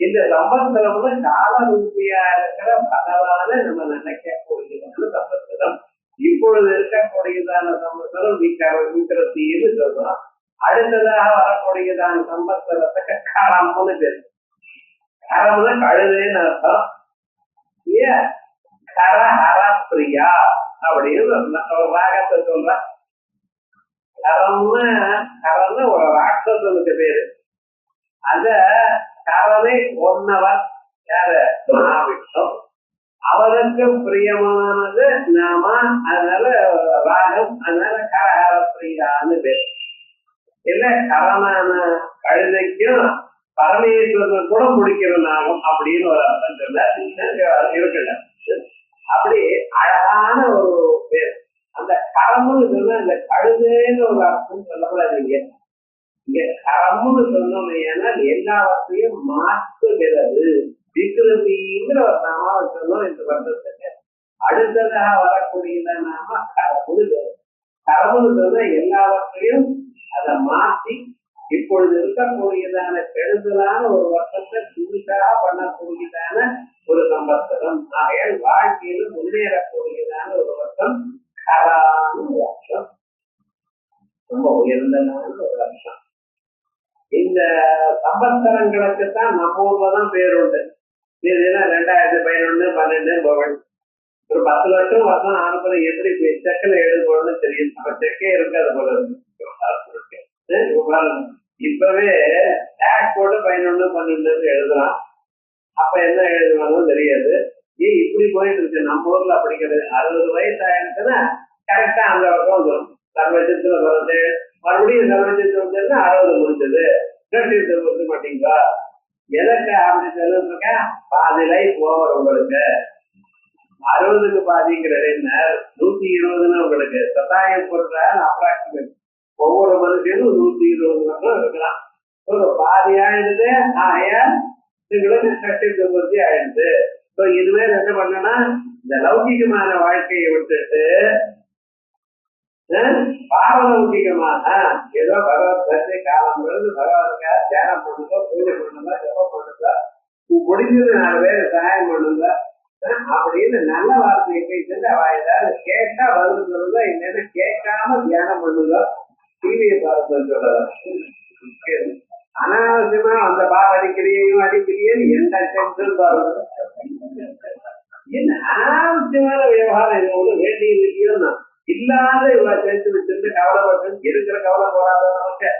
இந்த சம்பத்சரம்னு கால ரூபியா இருக்கிற பகவான நம்ம நினைக்கக்கூடியதான சம்பத்சரம். இப்பொழுது இருக்கக்கூடியதான சம்பத்சரம் விக்கிரத்தின்னு சொல்றோம். அடுத்ததாக வரக்கூடியதான சம்பத்சரத்துக்கு கரம்னு பேரு. கரம்னு கழுதுன்னு அர்த்தம். கரஹர பிரியா அப்படின்னு ஒரு ராகத்தை சொல்ற. கரம்னு ஒரு ராட்சசனுக்கு பேரு. அத கரனை கொன்னவர் யாரு? மகாவிஷ்ணு. அவருக்கு பிரியமானது நாம, அதனால ராகம், அதனால கரஹர பிரியான்னு பேரு. இல்ல கரனான கழுதைக்கும் பரமேஸ்வரன் கூட முடிக்கிற நாகம் அப்படின்னு ஒரு அர்த்தம் சொல்ல இருக்குல்ல. அப்படி அழகான ஒரு பேர். அந்த கரம்னு சொன்னா இந்த கழுதைன்னு ஒரு அர்த்தம் சொல்லக்கூடாதீங்க. இங்க கரம்னு சொன்னோம் ஏன்னா எல்லாவற்றையும் மாற்றுகிறது. விக்ரதிங்கிற ஒரு நாம சொன்னோம் இந்த வருடத்துக்கு. அடுத்ததாக வரக்கூடியத நாம கரம்னு. கரம்னு சொன்னா எல்லாவற்றையும் அதை மாற்றி இப்பொழுது இருக்கக்கூடியதான கெடுதலான ஒரு வருஷத்தை புதுசாக பண்ணக்கூடியதான ஒரு சம்பத்சரம். ஆகையால் வாழ்க்கையில முன்னேறக்கூடியதான ஒரு வருஷம் கரான ஒரு வருஷம், ரொம்ப உயர்ந்ததான ஒரு வருஷம். இந்த சம்பத்சரங்களுக்குத்தான் நம்ம ஊர்லதான் பேர் உண்டு. இதுனா 2011, 12 போவன் ஒரு 10 வருஷம் வருஷம் ஆனப்பட எப்படி செக்கில் எழுதுவோம்னு தெரியும். அப்ப செக்கே இருக்காது போல இருக்கு. இப்பவே டேக்ஸ் போட்டு 11, 12 எழுதலாம். அப்ப என்ன எழுதுவாங்கன்னு தெரியாது. ஏன் இப்படி போயிட்டு இருக்கு நம்ம ஊர்ல? அப்படிங்கிறது 60 வயசு ஆயிடுச்சுன்னா கரெக்டா அந்த பக்கம் வந்துடும். சர்வஜத்துல வருது, மறுபடியும் சர்வஜத்து வந்துருந்தா 60 முடிஞ்சது. முடிக்க மாட்டீங்களா? எதற்கு அப்படி சொல்லிருக்க? பாதி லைஃப் ஓவர் உங்களுக்கு. 60க்கு பாதிங்கிற 120ன்னு உங்களுக்கு சதாயம் பொருட்கள் அப்ராக்சிமேட். ஒவ்வொரு மனுஷனும் 120 வருஷம் இருக்கலாம். ஒரு பாதி ஆயிடுது. ஆகையால் உங்களுக்கு சட்டி ஆயிடுது. இனிமேல் என்ன பண்ணனா, இந்த லௌகிகமான வாழ்க்கையை விட்டுட்டு பாரலௌகிகமான ஏதோ பகவத் பக்தி காலம் இருந்து பகவானுக்காக தியானம் பண்ணுங்க, பூஜை பண்ணுங்க, ஜபம் பண்ணுங்க, முடிஞ்சது 4 பேர் சகாயம் பண்ணுங்க அப்படின்னு நல்ல வார்த்தையை பேசிட்டு அவ ஏதாவது கேட்டா பதில் சொல்லுங்க. இல்லைன்னா கேட்காம தியானம் பண்ணுங்க. டிவியை பார்த்து சொல்லலாம். அனாவசியமா அந்த பால் அடிக்கிறீன்னு எந்த டென்ஷன் பாருங்க. என்ன அனாவசியமான விவகாரம் இது ஒண்ணு வேண்டியது இல்லையோன்னா இல்லாத இவ்வளவு சேர்த்து வச்சிருந்து கவலைப்பட்டு இருக்கிற கவலை போறாத நமக்கு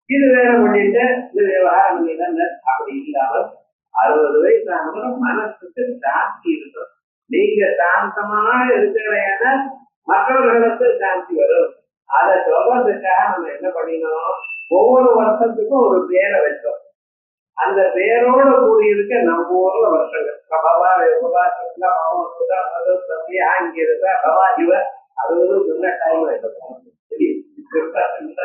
இது வேற பண்ணிட்டு இது விவகாரம் பண்ணிட்டு அப்படி இல்லாமல் 60 வயசு ஆனவங்க மனசுக்கு சாந்தி இருக்கும். நீங்க சாந்தமாக இருக்கிறேன்னா மற்றவர்களுக்கு சாந்தி வரும். அதை சொல்றதுக்காக நம்ம என்ன பண்ணினோம், ஒவ்வொரு வருஷத்துக்கும் ஒரு பேரை வச்சோம். அந்த பேரோட கூடியிருக்க நம்ம ஊர்ல வருஷங்கள் பவா யோகா சுக்லா பவா சுதா அது சத்யா இங்க இருக்கா பவா இவ அது ஒரு நல்ல டைம் எடுக்கும்.